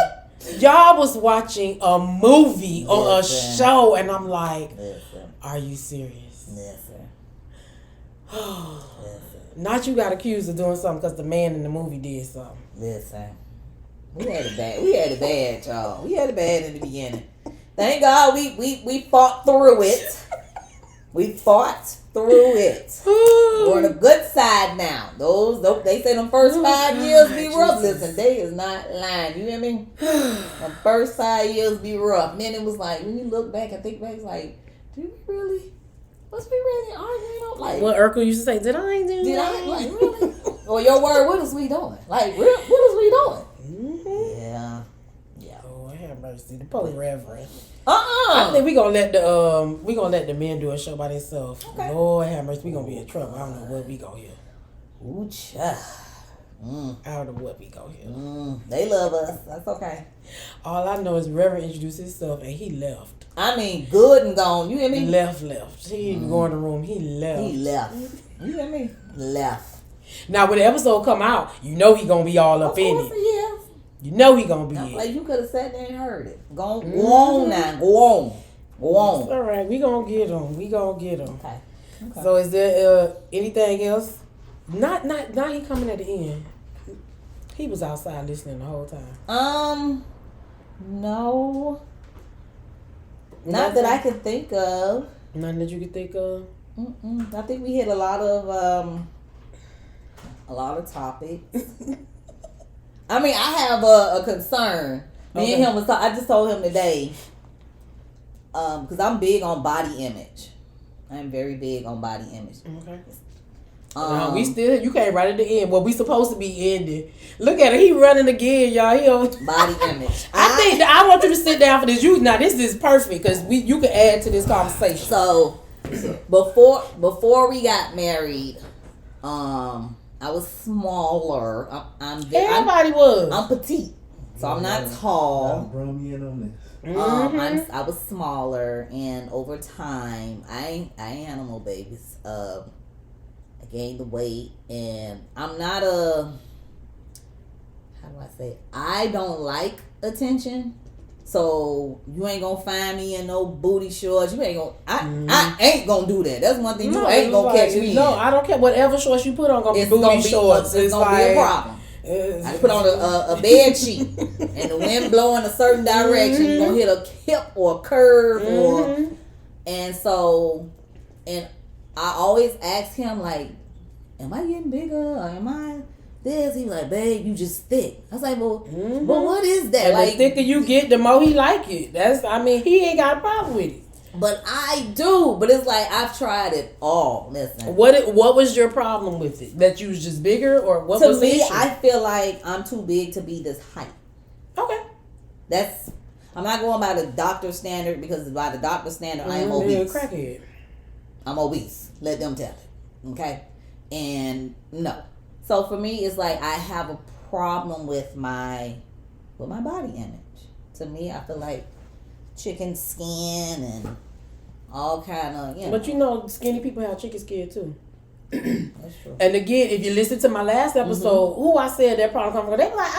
Y'all was watching a movie or a show, and I'm like, are you serious? Not you got accused of doing something because the man in the movie did something. Listen, we had it bad. We had it bad, y'all. We had it bad in the beginning. Thank God we fought through it. We fought through it. We're on the good side now. Those they say them first 5 years be rough. Listen, they is not lying. You hear me? The first 5 years be rough. And then it was like, when you look back and think back, it's like, was we really arguing? Like, what Urkel used to say, did I do that? Did I? Like, really? Or your word, what is we doing? Like, what is we doing? Yeah. Oh, have mercy. The poor Reverend. I think we gonna let the men do a show by themselves. Okay. Lord have mercy, we gonna be in trouble. I don't know what we gonna hear. Ooh, child. I don't know what we gonna hear. They love us. That's okay. All I know is Reverend introduced himself and he left. I mean, good and gone. You hear me? Left. He didn't even go in the room. He left. You hear me? Left. Now, when the episode come out, you know he gonna be all up in it. Yeah. You know he gonna be in it. Like, you could have sat there and heard it. Go on now. Go on. All right, we gonna get him. Okay. So is there anything else? Not he coming at the end. He was outside listening the whole time. No. Not that I can think of. Nothing that you could think of? I think we hit a lot of topics. I mean, I have a concern. Me and him was I just told him today, because I'm big on body image. I'm very big on body image. Okay. We still, you came right at the end. Well, we supposed to be ending. Look at it, he running again, y'all. He on body image. I think that I want you to sit down for this. This is perfect because you can add to this conversation. So before we got married, I was smaller. Everybody was. I'm petite, so I'm not tall. Brought me in on this. I was smaller, and over time, I animal babies. I gained the weight, and I'm not how do I say it? I don't like attention, so you ain't gonna find me in no booty shorts. You ain't gonna. I ain't gonna do that. That's one thing you ain't gonna catch me. No, I don't care. Whatever shorts you put on, gonna be booty shorts. It's gonna be a problem. I put on a bed sheet, and the wind blowing a certain direction, you're gonna hit a hip or a curve, and I always ask him like, "Am I getting bigger? Or am I this?" He like, "Babe, you just thick." I was like, "Well, but what is that?" And like, the thicker you get, the more he like it. He ain't got a problem with it. But I do. But it's like I've tried it all. Listen. What was your problem with it? That you was just bigger, or what was the issue? To me, I feel like I'm too big to be this height. Okay. I'm not going by the doctor standard, because by the doctor standard, I am obese. Crackhead. I'm obese. Let them tell it. Okay? And no. So for me, it's like I have a problem with my body image. To me, I feel like chicken skin and all kind of, But you know, skinny people have chicken skin too. That's true. And again, if you listen to my last episode, who I said that problem come from, they were like,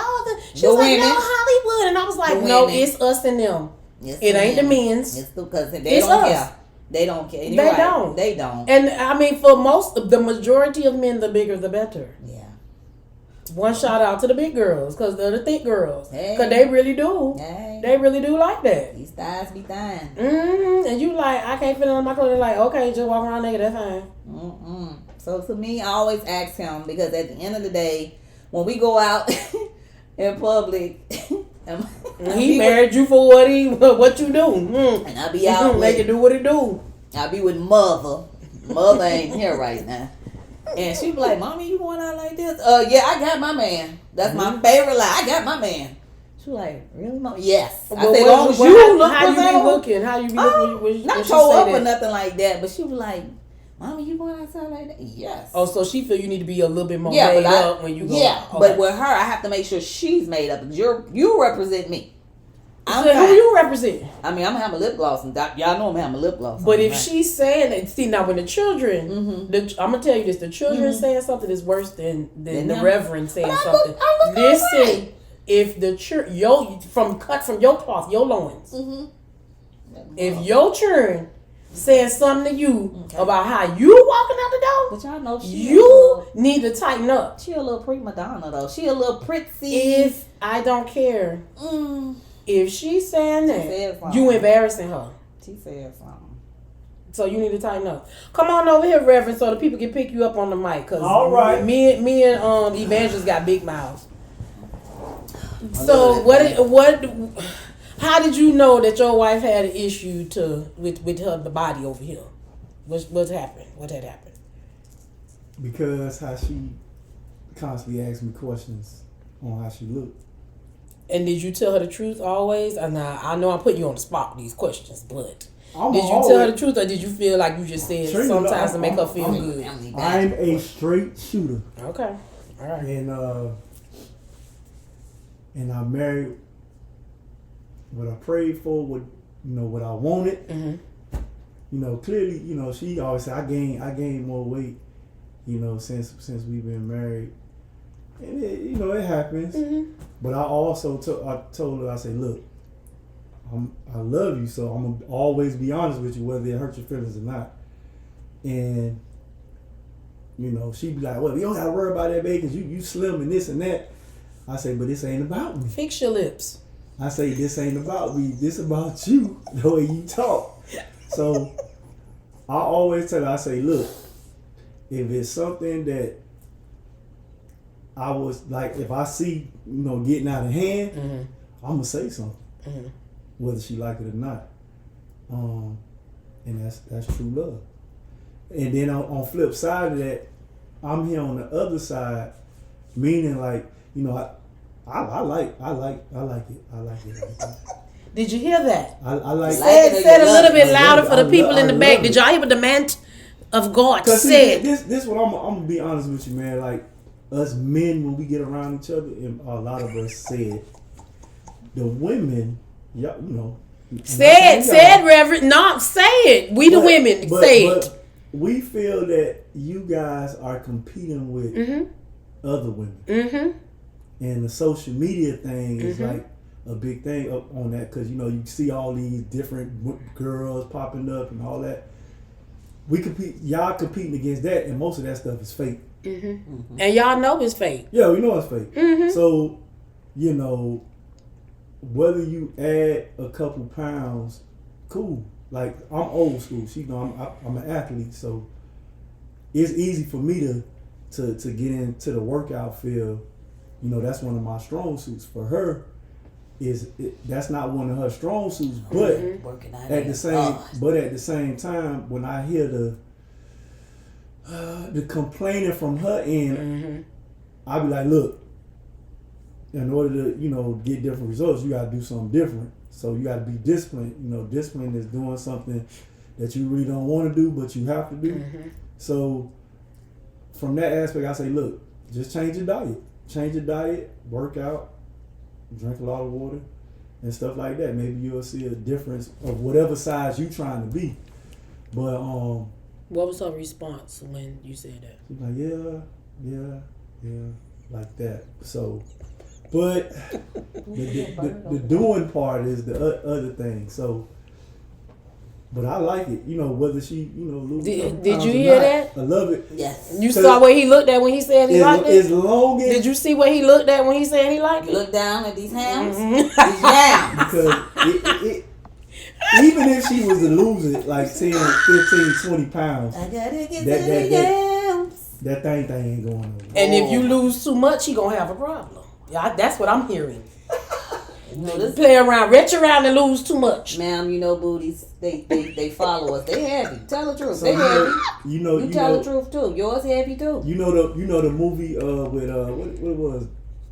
she was like, women. no, Hollywood. And I was like, no, it's us and them. It ain't the men's. It's because they it's don't us. care. They don't care. They They don't. And I mean, for the majority of men, the bigger the better. Yeah. One shout out to the big girls, because they're the thick girls. Hey. Because they really do. Hey. They really do like that. These thighs be fine. And you like, I can't fit it on my clothes. They're like, okay, just walk around naked, that's fine. So to me, I always ask him, because at the end of the day, when we go out in public, he married you for what you do. And I be out make it do what it do. I be with mother. Mother ain't here right now. And she be like, "Mommy, you going out like this?" Yeah, I got my man. That's my favorite line. I got my man. She like, "Really, Mom?" Yes. I said, "Long as you look how you be presentable." looking? How you be looking? When Not she toe say up that? or nothing like that. But she was like, "Mommy, you going outside like that?" Yes. Oh, so she feel you need to be a little bit more made up when you go. Yeah, Okay. but with her, I have to make sure she's made up. You represent me. So who you represent? I mean, I'm gonna have my lip gloss, and y'all know I'm gonna have my lip gloss. But if she's saying that, see now when the children, I'm gonna tell you this: the children saying something is worse than the reverend saying something. Listen, if the church, cut from your cloth, your loins, if your children saying something to you about how you walking out the door, but y'all know you need to tighten up. She a little prima donna though. She a little prissy. If I don't care. If she's saying that, you embarrassing her. She said something. So you need to tighten up. Come on over here, Reverend, so the people can pick you up on the mic. Cause all right. Me and Evangelist got big mouths. So how did you know that your wife had an issue with her the body over here? What happened? What had happened? Because how she constantly asked me questions on how she looked. And did you tell her the truth always? And I know I'm putting you on the spot with these questions, but did you tell her the truth, or did you feel like you just said sometimes to make her feel good? I'm a straight shooter. Okay, all right. And I married what I prayed for, what I wanted. Clearly, she always said I gained more weight, since we've been married. And it happens. But I also told her, I said, look, I love you, so I'm gonna always be honest with you, whether it hurts your feelings or not. And she'd be like, well, you don't gotta worry about that, baby, because you slim and this and that. I say, but this ain't about me. Fix your lips. I say, this ain't about me. This about you, the way you talk. So I always tell her, I say, look, if it's something that I was like, if I see, getting out of hand, I'm gonna say something, whether she like it or not. And that's true love. And then on flip side of that, I'm here on the other side, meaning like, I like it. I like it. Did you hear that? I like it. Say it a little bit louder for the people in the back. Did y'all hear what the man of God said? This what I'm gonna be honest with you, man. Like us men, when we get around each other, and a lot of us said, the women, Say it, Reverend. No, say it. We the women, say it. We feel that you guys are competing with other women. And the social media thing is like a big thing up on that, because you see all these different girls popping up and all that. We compete, y'all competing against that, and most of that stuff is fake. And y'all know it's fake. Yeah, we know it's fake. Mm-hmm. So, you know, whether you add a couple pounds, cool. Like, I'm old school. She know I'm an athlete, so it's easy for me to get into the workout field. You know, that's one of my strong suits. For her, that's not one of her strong suits. But at the same time, when I hear the complaining from her end, I'll be like, look, in order to, you know, get different results, you gotta do something different. So you gotta be disciplined. You know, discipline is doing something that you really don't want to do, but you have to do. So from that aspect, I say, look, just change your diet. Change your diet, work out, drink a lot of water, and stuff like that. Maybe you'll see a difference of whatever size you're trying to be. But what was her response when you said that? she's like, yeah, like that. So, but the doing part is the other thing. So, but I like it. You know, whether she, you know, loses. Did you hear that? I love it. Yes. You saw what he looked at when he said he liked it? As long as Did you see what he looked at when he said he liked it? Look down at these hams. These yams. Because it even if she was to lose it like 10, 15, 20 pounds, I gotta get to the yams. that thing ain't going nowhere. And if you lose too much, he gonna have a problem. Yeah, that's what I'm hearing. You know, this Play around, retch around and lose too much. ma'am, you know, booties, they follow us. They heavy. Tell the truth. So They heavy. you tell know, the truth too. Yours heavy too. You know the movie with what it was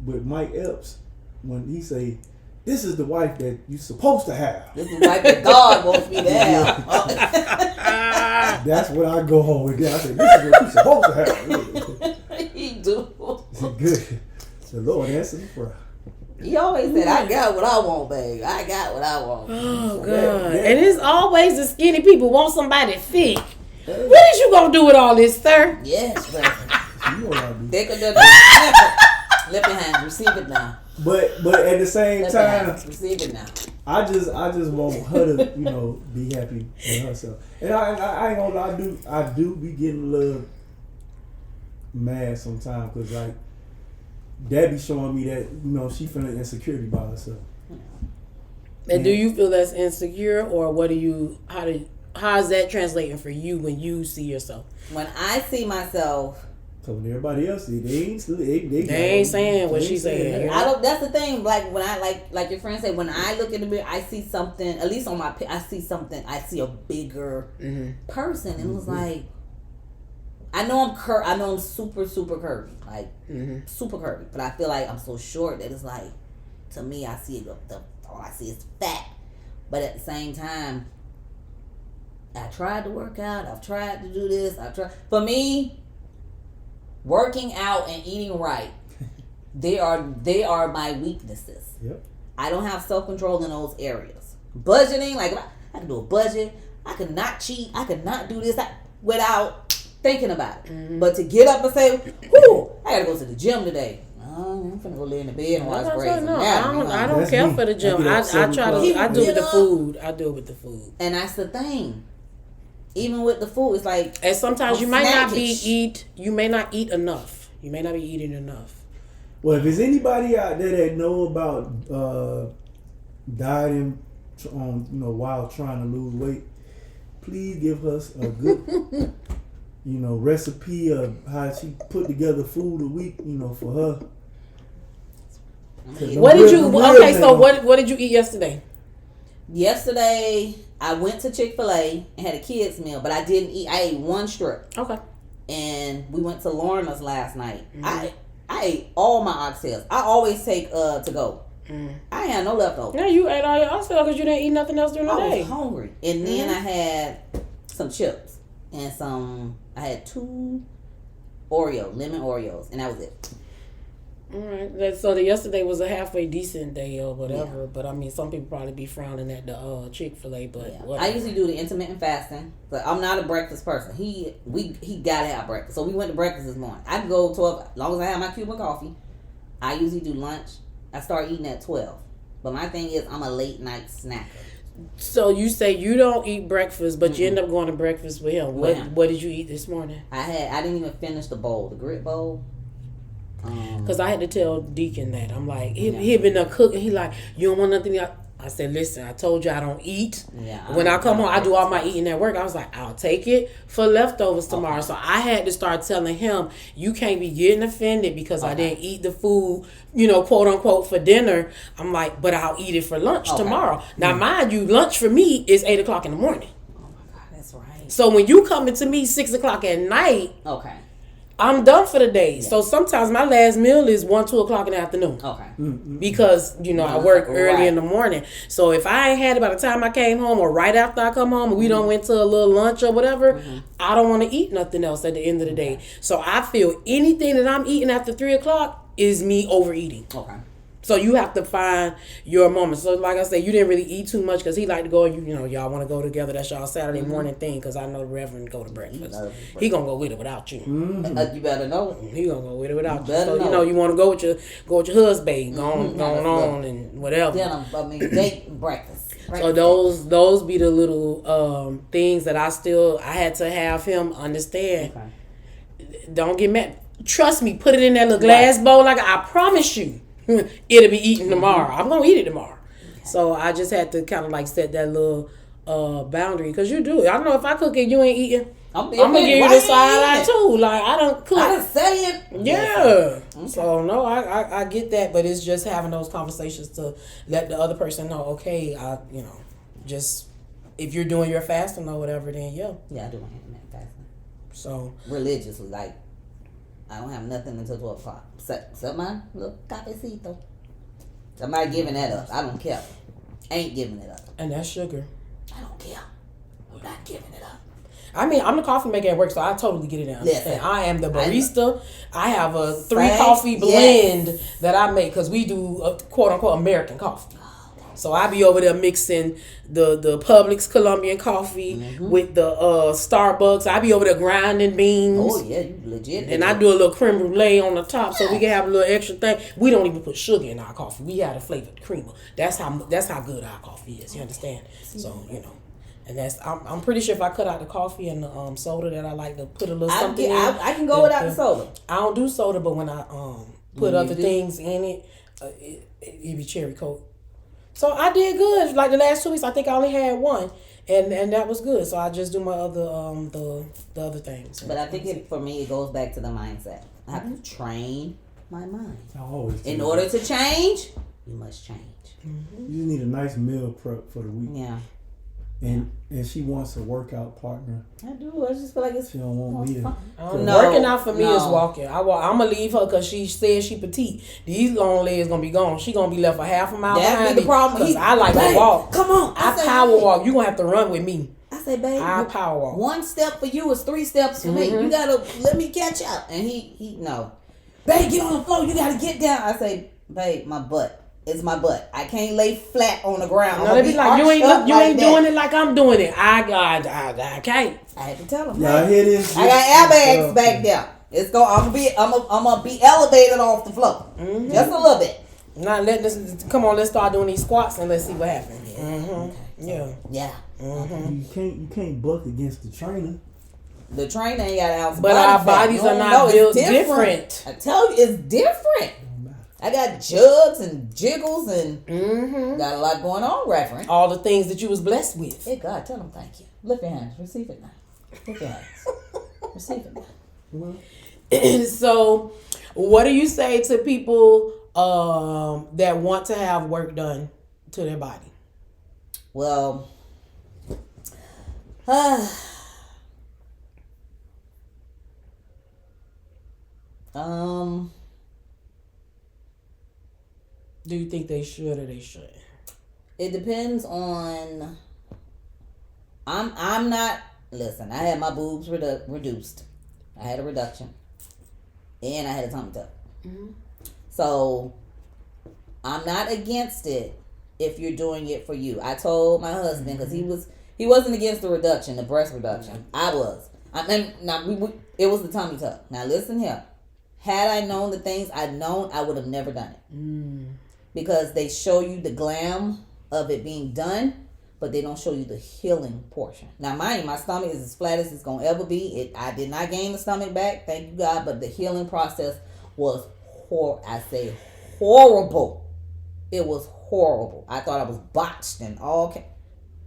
with Mike Epps when he say, "This is the wife that you supposed to have." This is like that God wants me to have. That's what I go home with. I say, "This is what you supposed to have." He do. Good. The Lord answered the prayer. He always said, "I got what I want, babe. I got what I want." Oh, God. Yeah. And it's always the skinny people want somebody thick. What is you gonna do with all this, sir? Yes, brother. You know what I do. Thicker than a lift your hands. Receive it now. But at the same Lift your time, hands. Receive it now. I just want her to, you know, be happy with herself. And I ain't gonna lie, I do be getting a little mad sometimes because like that be showing me that, you know, she feeling insecurity by herself. And do you feel that's insecure, or what do you? How's that translating for you when you see yourself? When I see myself, So when everybody else see, they ain't saying what she saying. I don't. That's the thing. Like when I like your friend said, when I look in the mirror, I see something. At least on my, I see something. I see a bigger person, and it was like, I know I'm super curvy, like super curvy, but I feel like I'm so short that it's like, to me, I see all I see is fat. But at the same time, I tried to work out. I've tried to do this. For me, working out and eating right, they are my weaknesses. Yep. I don't have self-control in those areas. Budgeting, like I can do a budget. I could not cheat. I could not do this without thinking about it. But to get up and say, "Whoo, I gotta go to the gym today." I'm finna go lay in the bed and watch Grey's Anatomy. I don't care for the gym. I do it with the food. I do it with the food. And that's the thing. Even with the food, it's like, and sometimes you may not snackish. eat enough. You may not be eating enough. Well, if there's anybody out there that know about dieting, while trying to lose weight, please give us a good, recipe of how she put together food a week, for her. What did you eat yesterday? Yesterday, I went to Chick-fil-A and had a kids meal, but I didn't eat. I ate one strip. Okay. And we went to Lorna's last night. I ate all my oxtails. I always take to go. I ain't had no leftovers. Yeah, you ate all your oxtails because you didn't eat nothing else during the day. I was hungry. And then I had some chips and I had 2 lemon Oreos, and that was it. All right. So yesterday was a halfway decent day or whatever. Yeah. But I mean, some people probably be frowning at the Chick-fil-A. But whatever. I usually do the intermittent fasting, but I'm not a breakfast person. He gotta have breakfast. So we went to breakfast this morning. I can go 12 as long as I have my Cuban coffee. I usually do lunch. I start eating at 12. But my thing is, I'm a late night snacker. So you say you don't eat breakfast, but you end up going to breakfast with him. What did you eat this morning? I didn't even finish the bowl, the grit bowl. Because I had to tell Deacon that. I'm like, he been there cooking. He like, you don't want nothing else? I said, listen, I told you I don't eat. Yeah, when I come home, I do all my eating at work. I was like, I'll take it for leftovers tomorrow. So I had to start telling him, you can't be getting offended because I didn't eat the food, quote unquote, for dinner. I'm like, but I'll eat it for lunch tomorrow. Now, mind you, lunch for me is 8 o'clock in the morning. Oh my God, that's right. So when you coming to me 6 o'clock at night, I'm done for the day. Yeah. So sometimes my last meal is 1, 2 o'clock in the afternoon. Okay. Because, I work early in the morning. So if I ain't had it by the time I came home or right after I come home and we don't went to a little lunch or whatever, I don't want to eat nothing else at the end of the day. So I feel anything that I'm eating after 3 o'clock is me overeating. Okay. So you have to find your moment. So like I said, you didn't really eat too much because he like to go, y'all want to go together. That's y'all Saturday morning thing because I know the Reverend go to breakfast. He going to go with it without you. You better know. He going to go with it without you. So, you want to go with your husband, going on and whatever. Date breakfast. So those be the little things that I had to have him understand. Okay. Don't get mad. Trust me, put it in that little glass bowl like I promise you. It'll be eaten tomorrow. I'm gonna eat it tomorrow. Okay. So I just had to kind of like set that little boundary because you do. I know if I cook it, you ain't eating. I'm gonna give you the side eye too. Like I don't cook. I didn't say it. Yeah. Okay. So no, I get that, but it's just having those conversations to let the other person know. Okay, just if you're doing your fasting or whatever, then yeah, I do my intermittent fasting. So religiously, like. I don't have nothing until 12 o'clock. Except my little cafecito. I'm not giving that up. I don't care. Ain't giving it up. And that's sugar. I don't care. I'm not giving it up. I mean, I'm the coffee maker at work, so I totally get it down. Listen, I am the barista. I have a 3 coffee blend that I make because we do a quote unquote American coffee. So I be over there mixing the Publix Colombian coffee with the Starbucks. I be over there grinding beans. Oh yeah, you legit. And I do a little creme brulee on the top so we can have a little extra thing. We don't even put sugar in our coffee. We have a flavored creamer. That's how good our coffee is. You understand? So and that's I'm pretty sure if I cut out the coffee and the soda that I like to put a little something in. I can go without the soda. I don't do soda, but when I put other things in it, it be cherry coke. So I did good. Like the last 2 weeks, I think I only had one, and that was good. So I just do my other the other things. But I think for me, it goes back to the mindset. I have to train my mind. In order to change, you must change. You just need a nice meal prep for the week. Yeah. And she wants a workout partner. I do. I just feel like she don't want me to. Working out for me is walking. I'm gonna leave her because she said she petite. These long legs gonna be gone. She gonna be left a half a mile behind me. The problem. Because I like to walk. Come on. I power walk. You gonna have to run with me. I say, babe, I power walk. 1 step for you is 3 steps for me. You gotta let me catch up. And he no. Babe, get on the floor. You gotta get down. I say, babe, my butt. It's my butt. I can't lay flat on the ground. No, they be like, you ain't doing it like I'm doing it. I can't. I had to tell him. Y'all hear this? I got airbags back there. It's I'm gonna be elevated off the floor, just a little bit. Now come on. Let's start doing these squats and let's see what happens. Yeah. You can't buck against the trainer. The trainer ain't got an ounce. But our bodies are not built different. I tell you, it's different. I got jugs and jiggles and got a lot going on, Reverend. All the things that you was blessed with. Hey, God, tell them thank you. Lift your hands. Receive it now. Lift your hands. Receive it now. So, what do you say to people that want to have work done to their body? Well, do you think they should or they shouldn't? It depends on. I'm not. Listen, I had my boobs reduced. I had a reduction, and I had a tummy tuck. So, I'm not against it if you're doing it for you. I told my husband because he wasn't against the reduction, the breast reduction. I was. It was the tummy tuck. Now listen here. Had I known the things I'd known, I would have never done it. Because they show you the glam of it being done, but they don't show you the healing portion. Now, mind you, my stomach is as flat as it's gonna ever be. I did not gain the stomach back, thank you God, but the healing process was horrible. It was horrible. I thought I was botched and all.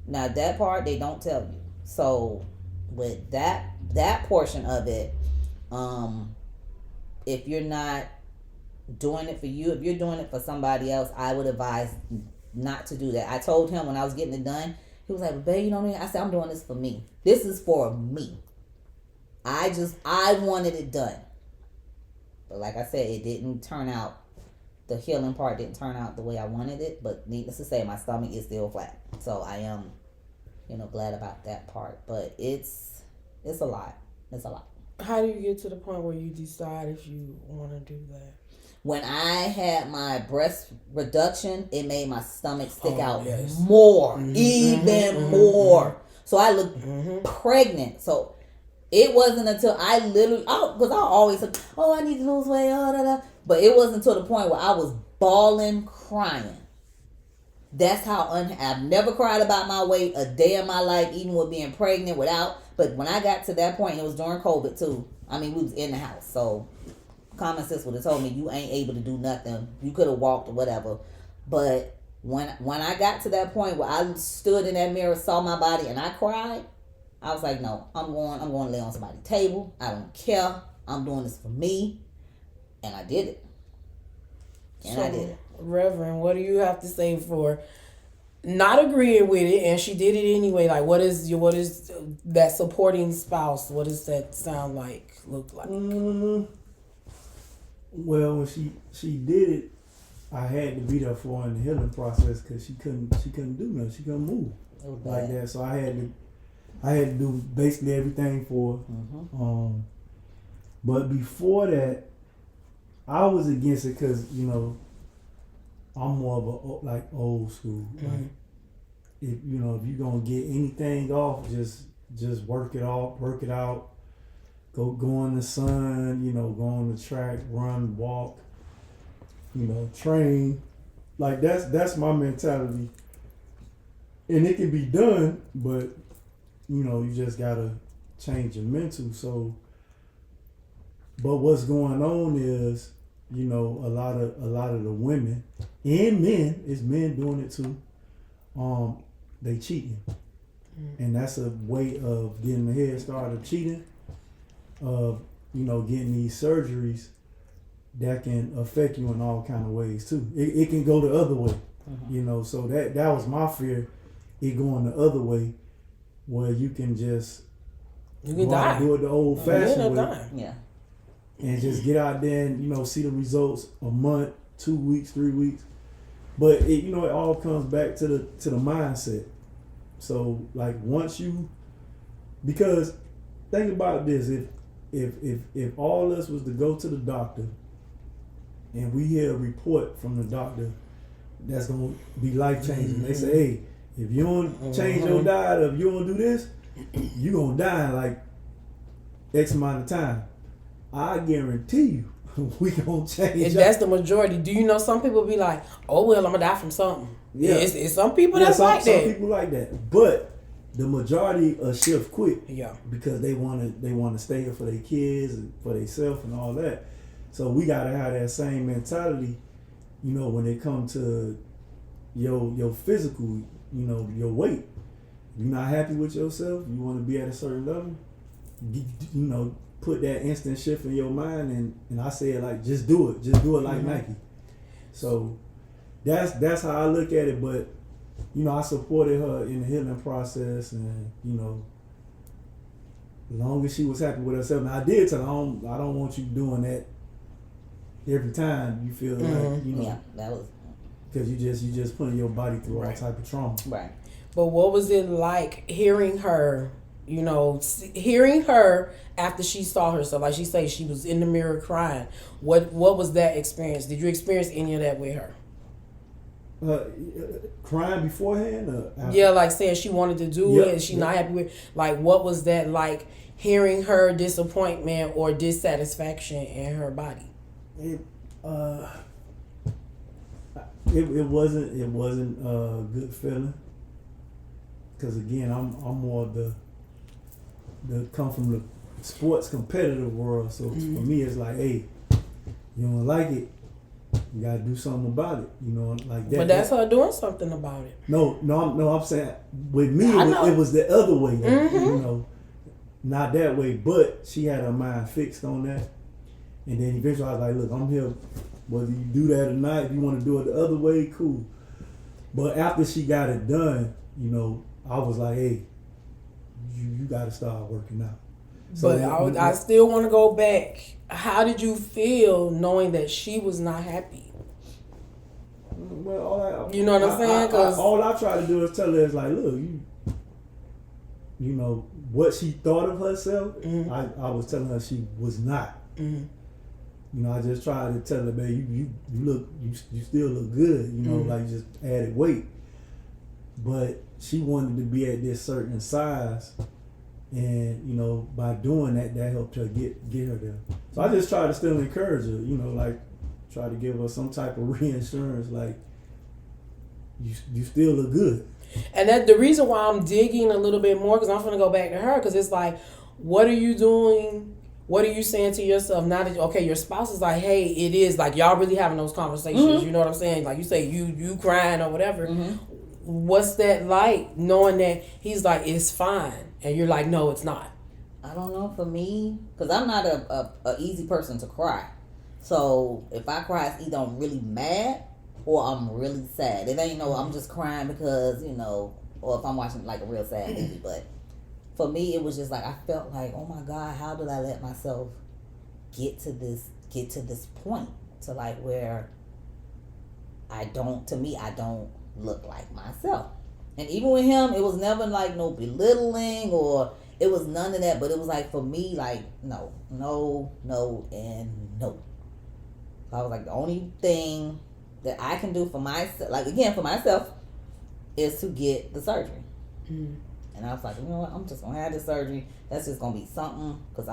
Now that part they don't tell you. So with that portion of it, if you're not doing it for you, if you're doing it for somebody else, I would advise not to do that. I told him when I was getting it done, he was like, "But babe, you know what I mean?" I said, "I'm doing this for me. This is for me. I wanted it done." But like I said, it didn't turn out. The healing part didn't turn out the way I wanted it. But needless to say, my stomach is still flat. So I am, glad about that part. But it's a lot. It's a lot. How do you get to the point where you decide if you want to do that? When I had my breast reduction, it made my stomach stick out yes. more, even more. So I looked pregnant. So it wasn't until I literally, because I always said, I need to lose weight, but it wasn't until the point where I was bawling, crying. That's how I've never cried about my weight a day in my life, even with being pregnant, without. But when I got to that point, it was during COVID too. I mean, we was in the house, so common sense would have told me you ain't able to do nothing. You could have walked or whatever. But when I got to that point where I stood in that mirror, saw my body, and I cried, I was like, no, I'm going to lay on somebody's table. I don't care. I'm doing this for me. And I did it. I did it. Reverend, what do you have to say for not agreeing with it and she did it anyway? Like, what is that supporting spouse? What does that look like? Well, when she did it, I had to be there for her in the healing process because she couldn't do nothing. She couldn't move like that. So I had to do basically everything for her. But before that, I was against it because I'm more of a old school. Like if you're gonna get anything off, just work it out. Go in the sun, go on the track, run, walk, train. Like that's my mentality. And it can be done, but you just gotta change your mental. So but what's going on is, a lot of the women and men, it's men doing it too, they cheating. And that's a way of getting a head start of cheating. Of getting these surgeries that can affect you in all kind of ways too. It can go the other way, So that was my fear, it going the other way, where you can die. Do it the old fashioned way, yeah, and just get out there and see the results a month, 2 weeks, 3 weeks. But it all comes back to the mindset. So like because think about this, if all of us was to go to the doctor and we hear a report from the doctor that's gonna be life changing, they say, hey, if you don't change your diet, or if you don't do this, you gonna die in like X amount of time. I guarantee you, we gonna change. If that's the majority, do you know some people be like, "Oh well, I'm gonna die from something." Yeah, it's some people that's like that. Some people like that, but the majority of shift quick. Yeah, because they want to stay here for their kids and for themselves and all that. So we gotta have that same mentality, when it comes to your physical, your weight. If you're not happy with yourself, you want to be at a certain level, put that instant shift in your mind, and I say it like, just do it like Nike. So that's how I look at it. But I supported her in the healing process, and as long as she was happy with herself. And I did tell her, I don't want you doing that every time you feel like yeah, that was because you just putting your body through all type of trauma. Right. But what was it like hearing her? Hearing her after she saw herself, like she said, she was in the mirror crying. What was that experience? Did you experience any of that with her? Crying beforehand? Yeah, like saying she wanted to do it and she not happy with. Like, what was that like? Hearing her disappointment or dissatisfaction in her body. It wasn't a good feeling. because again, I'm more of the come from the sports competitive world. So for me, it's like, hey, you don't like it, you gotta do something about it. You know, like that. But that's her doing something about it. No, I'm saying with me, I it was the other way. Mm-hmm. You know, not that way, but she had her mind fixed on that. And then eventually I was like, look, I'm here. Whether you do that or not, if you want to do it the other way, cool. But after she got it done, you know, I was like, hey, you got to start working out. So But I still want to go back. How did you feel knowing that she was not happy? Well, You know what I'm saying? 'Cause all I try to do is tell her is like, look, you know what she thought of herself. I was telling her she was not. You know, I just tried to tell her, babe, you still look good. You know, like just added weight. But she wanted to be at this certain size, and you know, by doing that helped her get her there. So I just try to still encourage her. You know, like try to give her some type of reassurance, like you still look good. And that the reason why I'm digging a little bit more, because I'm going to go back to her, because it's like, what are you doing? What are you saying to yourself now that, okay, your spouse is like, hey, it is, like, y'all really having those conversations, you know what I'm saying? Like, you say you crying or whatever. What's that like, knowing that he's like, it's fine, and you're like, no, it's not? I don't know, for me, because I'm not a easy person to cry. So if I cry, it's either I'm really mad or I'm really sad. It ain't no, I'm just crying because, you know, or if I'm watching like a real sad movie. But for me, it was just like, I felt like, oh my God, how did I let myself get to this point to like where I don't look like myself. And even with him, it was never like no belittling or it was none of that, but it was like for me, like no, and no. So I was like, the only thing that I can do for myself, like again for myself, is to get the surgery. And I was like, you know what, I'm just gonna have this surgery. That's just gonna be something, because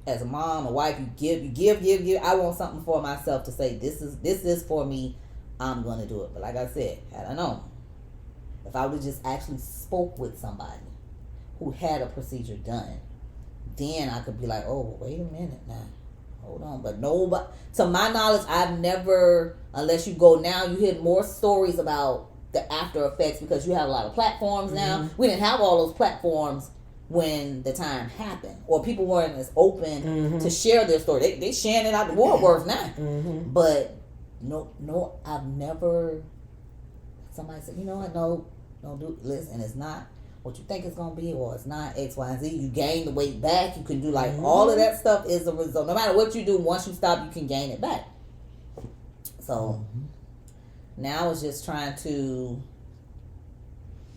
as a mom, a wife, you give. I want something for myself to say, this is for me. I'm gonna do it. But like I said, had I known, if I would have just actually spoke with somebody who had a procedure done, then I could be like, oh, wait a minute now. Hold on. But nobody, to my knowledge, I've never, unless you go now, you hear more stories about the after effects because you have a lot of platforms now. We didn't have all those platforms when the time happened, or people weren't as open to share their story. They sharing it out the woodworks now. But no, I've never, somebody said, you know what, no, don't do, listen, it's not what you think it's going to be, or it's not X, Y, and Z. You gain the weight back. You can do like all of that stuff is a result. No matter what you do, once you stop, you can gain it back. So now it's just trying to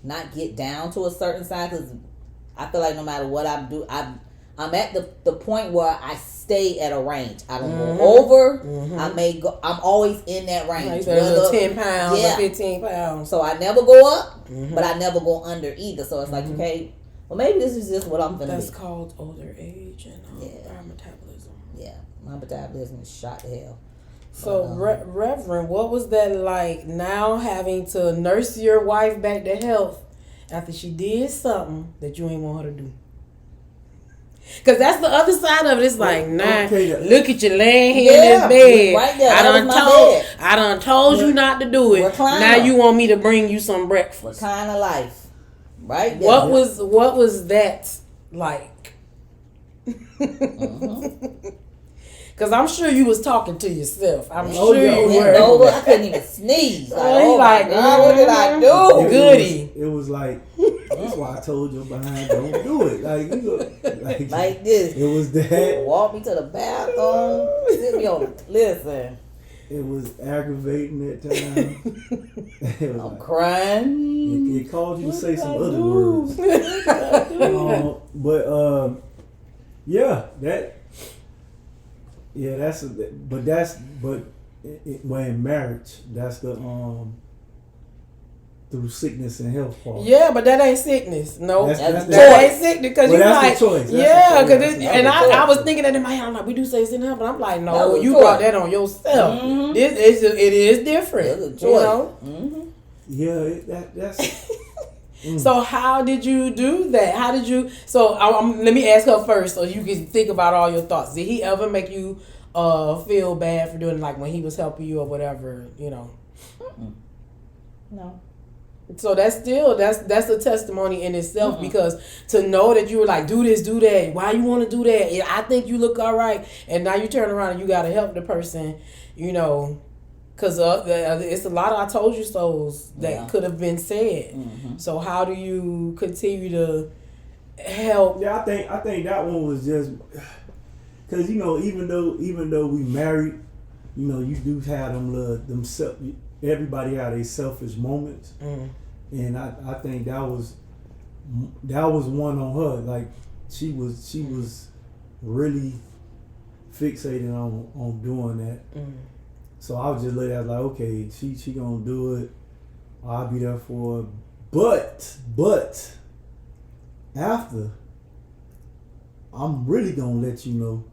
not get down to a certain size, because I feel like no matter what I do, I'm at the point where I stay at a range. I don't go over. I may go. I'm always in that range. Like whether 10 pounds or 15 pounds. So I never go up, but I never go under either. So it's like, okay, well maybe this is just what I'm gonna That's be. called older age and our metabolism. Yeah, my metabolism is shot to hell. So, Reverend, what was that like now having to nurse your wife back to health after she did something that you ain't want her to do? Because that's the other side of it. It's like, look at you laying here in this bed. Right there. I done told you not to do it. Recliner. Now you want me to bring you some breakfast. What kind of life? Right there. What was that like? Because I'm sure you was talking to yourself. I'm sure you were. I couldn't even sneeze. Like, oh my God, what did I do? Goody. It was like, that's why I told you behind, don't do it. Like this. It was that. Walk me to the bathroom. Sit me on. Listen. It was aggravating at times. I'm crying. It caused you to say some other words. When in marriage, that's the through sickness and health part. Yeah, but that ain't sickness. No, that ain't sickness, because you like, I was thinking that in my head. I'm like, we do say it's in health, but I'm like, no, you brought that on yourself. It is different. It's a choice. You know? Yeah, that's. So how did you do that? How did you? So let me ask her first, so you can think about all your thoughts. Did he ever make you feel bad for doing, like, when he was helping you or whatever? You know. No. So that's a testimony in itself, because to know that you were like, do this, do that. Why you want to do that? Yeah, I think you look all right, and now you turn around and you got to help the person. You know. Because it's a lot of I told you so's that could have been said. So how do you continue to help? Yeah, I think that one was just because, you know, even though we married, you know, you do have everybody had their selfish moments, and I think that was one on her. Like she was really fixated on doing that. So I was just looking at like, okay, she gonna do it. I'll be there for her. But after, I'm really gonna let you know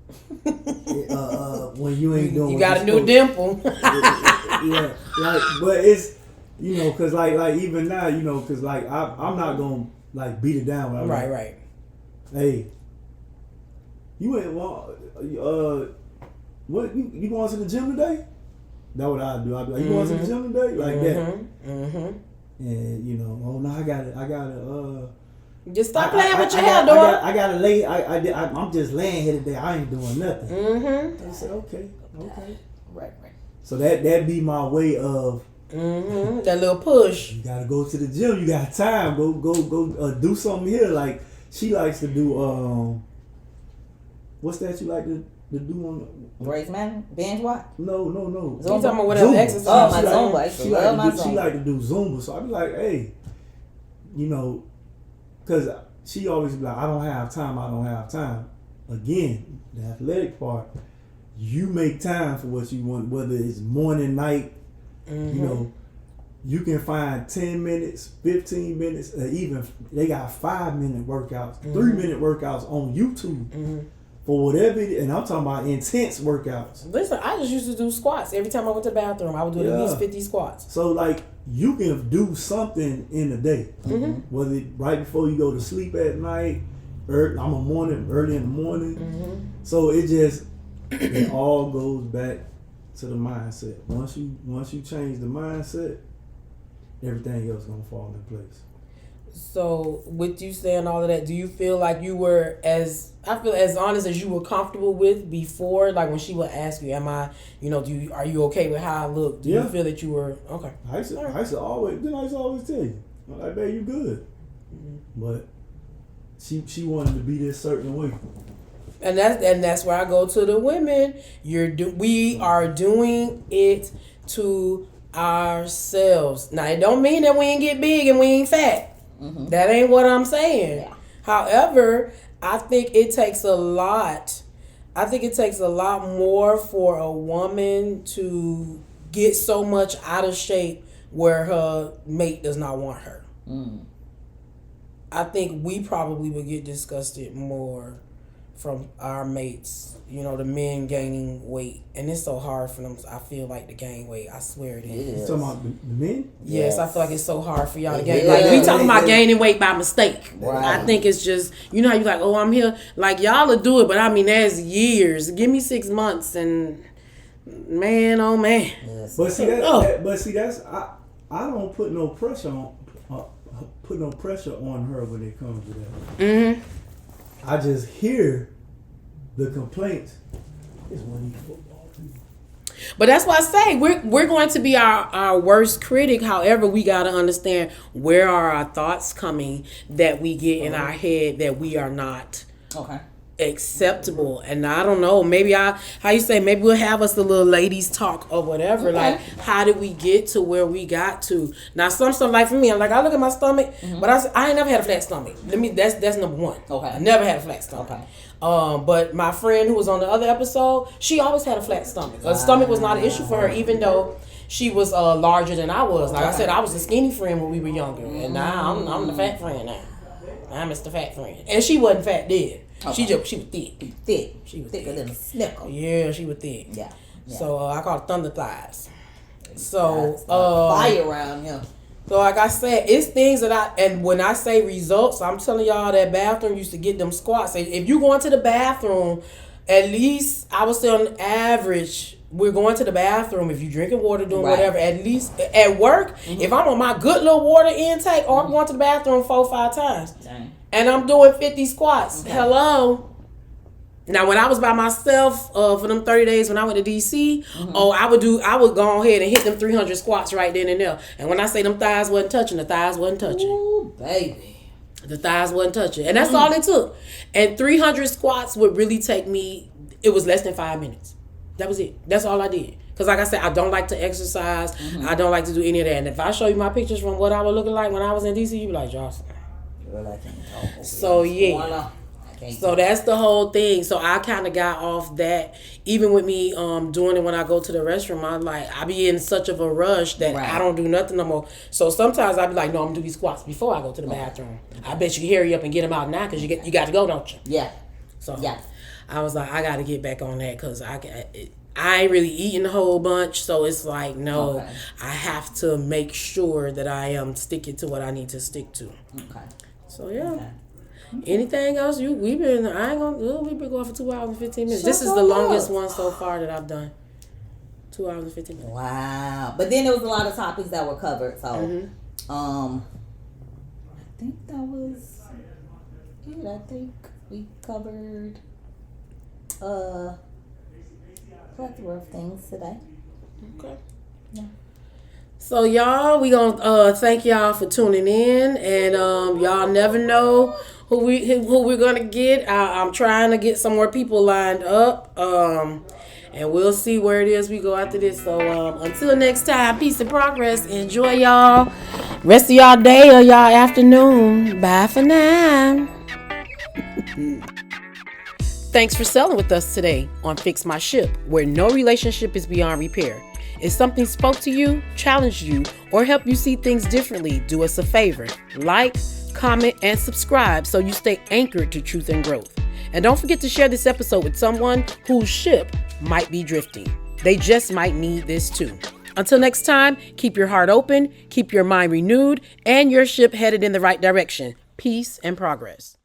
when you ain't doing. You got a new dimple. Yeah, like, but it's, you know, cause like even now, you know, cause like I'm not gonna like beat it down. Right, like, right. Hey, you ain't what you going to the gym today? That's what I do. I be like, you going to the gym today? Like that. And you know, oh no, I gotta. Just stop playing with your hair, dog. I gotta lay. I'm just laying here today. I ain't doing nothing. They said, okay. Right. So that be my way of. That little push. You gotta go to the gym. You got time. Go do something here. Like she likes to do. What's that you like to do on Race man, binge watch? No. You talking about whatever exercise? Oh, my Zumba. She like to do Zumba. So I be like, hey, you know, because she always be like, I don't have time. Again, the athletic part, you make time for what you want, whether it's morning, night. You know, you can find 10 minutes, 15 minutes, even they got 5-minute workouts, 3-minute workouts on YouTube. For whatever it is, and I'm talking about intense workouts. Listen, I just used to do squats. Every time I went to the bathroom, I would do at least 50 squats. So, like, you can do something in a day. Whether it right before you go to sleep at night, early in the morning. So, it all goes back to the mindset. Once you change the mindset, everything else going to fall in place. So, with you saying all of that, do you feel like you were as honest as you were comfortable with before? Like when she would ask you, are you okay with how I look? Do you feel that you were okay? I used to always tell you, I'm like, babe, you good. But she wanted to be this certain way. And that's where I go to the women. We are doing it to ourselves. Now it don't mean that we ain't get big and we ain't fat. That ain't what I'm saying. Yeah. However, I think it takes a lot. I think it takes a lot more for a woman to get so much out of shape where her mate does not want her. I think we probably would get disgusted more from our mates, the men gaining weight. And it's so hard for them, I feel like, to gain weight. I swear it is. You talking about the men? Yes, I feel like it's so hard for y'all to gain. Like, we talking about gaining weight by mistake. Right. I think it's just, how you like, oh, I'm here. Like, y'all will do it, but I mean, there's years. Give me 6 months and, man, oh, man. Yes. But see, that's, I don't put no pressure on her when it comes to that. I just hear the complaints. It's one of these football people. But that's why I say we're going to be our worst critic. However, we got to understand where are our thoughts coming that we get in our head that we are not acceptable. And I don't know, maybe maybe we'll have us a little ladies talk or whatever. Okay. Like, how did we get to where we got to? Now, some stuff, like for me, I'm like, I look at my stomach, but I ain't never had a flat stomach. That's number one. Okay. I never had a flat stomach. Okay. But my friend who was on the other episode, she always had a flat stomach. Her stomach was not an issue for her, even though she was larger than I was. Like I said, I was the skinny friend when we were younger, and now I'm the fat friend now. I'm Mr. Fat Friend, and she wasn't fat then. Okay. She was thick. She was thicker than a snicker. Yeah, she was thick. Yeah. So I call it thunder thighs. So fire around him. So like I said, it's things that and when I say results, I'm telling y'all that bathroom used to get them squats. If you go into the bathroom, at least I would say on average, we're going to the bathroom. If you're drinking water, doing whatever, at least at work, if I'm on my good little water intake, or I'm going to the bathroom 4 or 5 times. Dang. And I'm doing 50 squats. Okay. Hello. Now, when I was by myself for them 30 days when I went to DC, I would go ahead and hit them 300 squats right then and there. And when I say them thighs wasn't touching, the thighs wasn't touching. Ooh, baby. The thighs wasn't touching. And that's all it took. And 300 squats would really take me, it was less than 5 minutes. That was it. That's all I did. Because like I said, I don't like to exercise. I don't like to do any of that. And if I show you my pictures from what I was looking like when I was in DC, you'd be like, Jocelyn. Girl, I can't talk. So, yeah. So that's the whole thing. So I kind of got off that. Even with me doing it when I go to the restroom, I be in such of a rush that I don't do nothing no more. So sometimes I be like, no, I'm going to do these squats before I go to the bathroom. I bet you hurry up and get them out now because you got to go, don't you? Yeah. So I was like, I got to get back on that because I ain't really eating a whole bunch. So it's like, no, I have to make sure that I am sticking to what I need to stick to. Okay. So, yeah. Okay. Anything else? We've been going for 2 hours and 15 minutes. This is the longest one so far that I've done. 2 hours and 15 minutes. Wow. But then there was a lot of topics that were covered. So, I think that was it. I think we covered a plethora of things today. Okay. Yeah. So y'all, we gonna thank y'all for tuning in, and y'all never know who we're gonna get. I'm trying to get some more people lined up, and we'll see where it is we go after this. So until next time, peace and progress. Enjoy y'all rest of y'all day or y'all afternoon. Bye for now. Thanks for selling with us today on Fix My Ship, where no relationship is beyond repair. If something spoke to you, challenged you, or helped you see things differently, do us a favor. Like, comment, and subscribe so you stay anchored to truth and growth. And don't forget to share this episode with someone whose ship might be drifting. They just might need this too. Until next time, keep your heart open, keep your mind renewed, and your ship headed in the right direction. Peace and progress.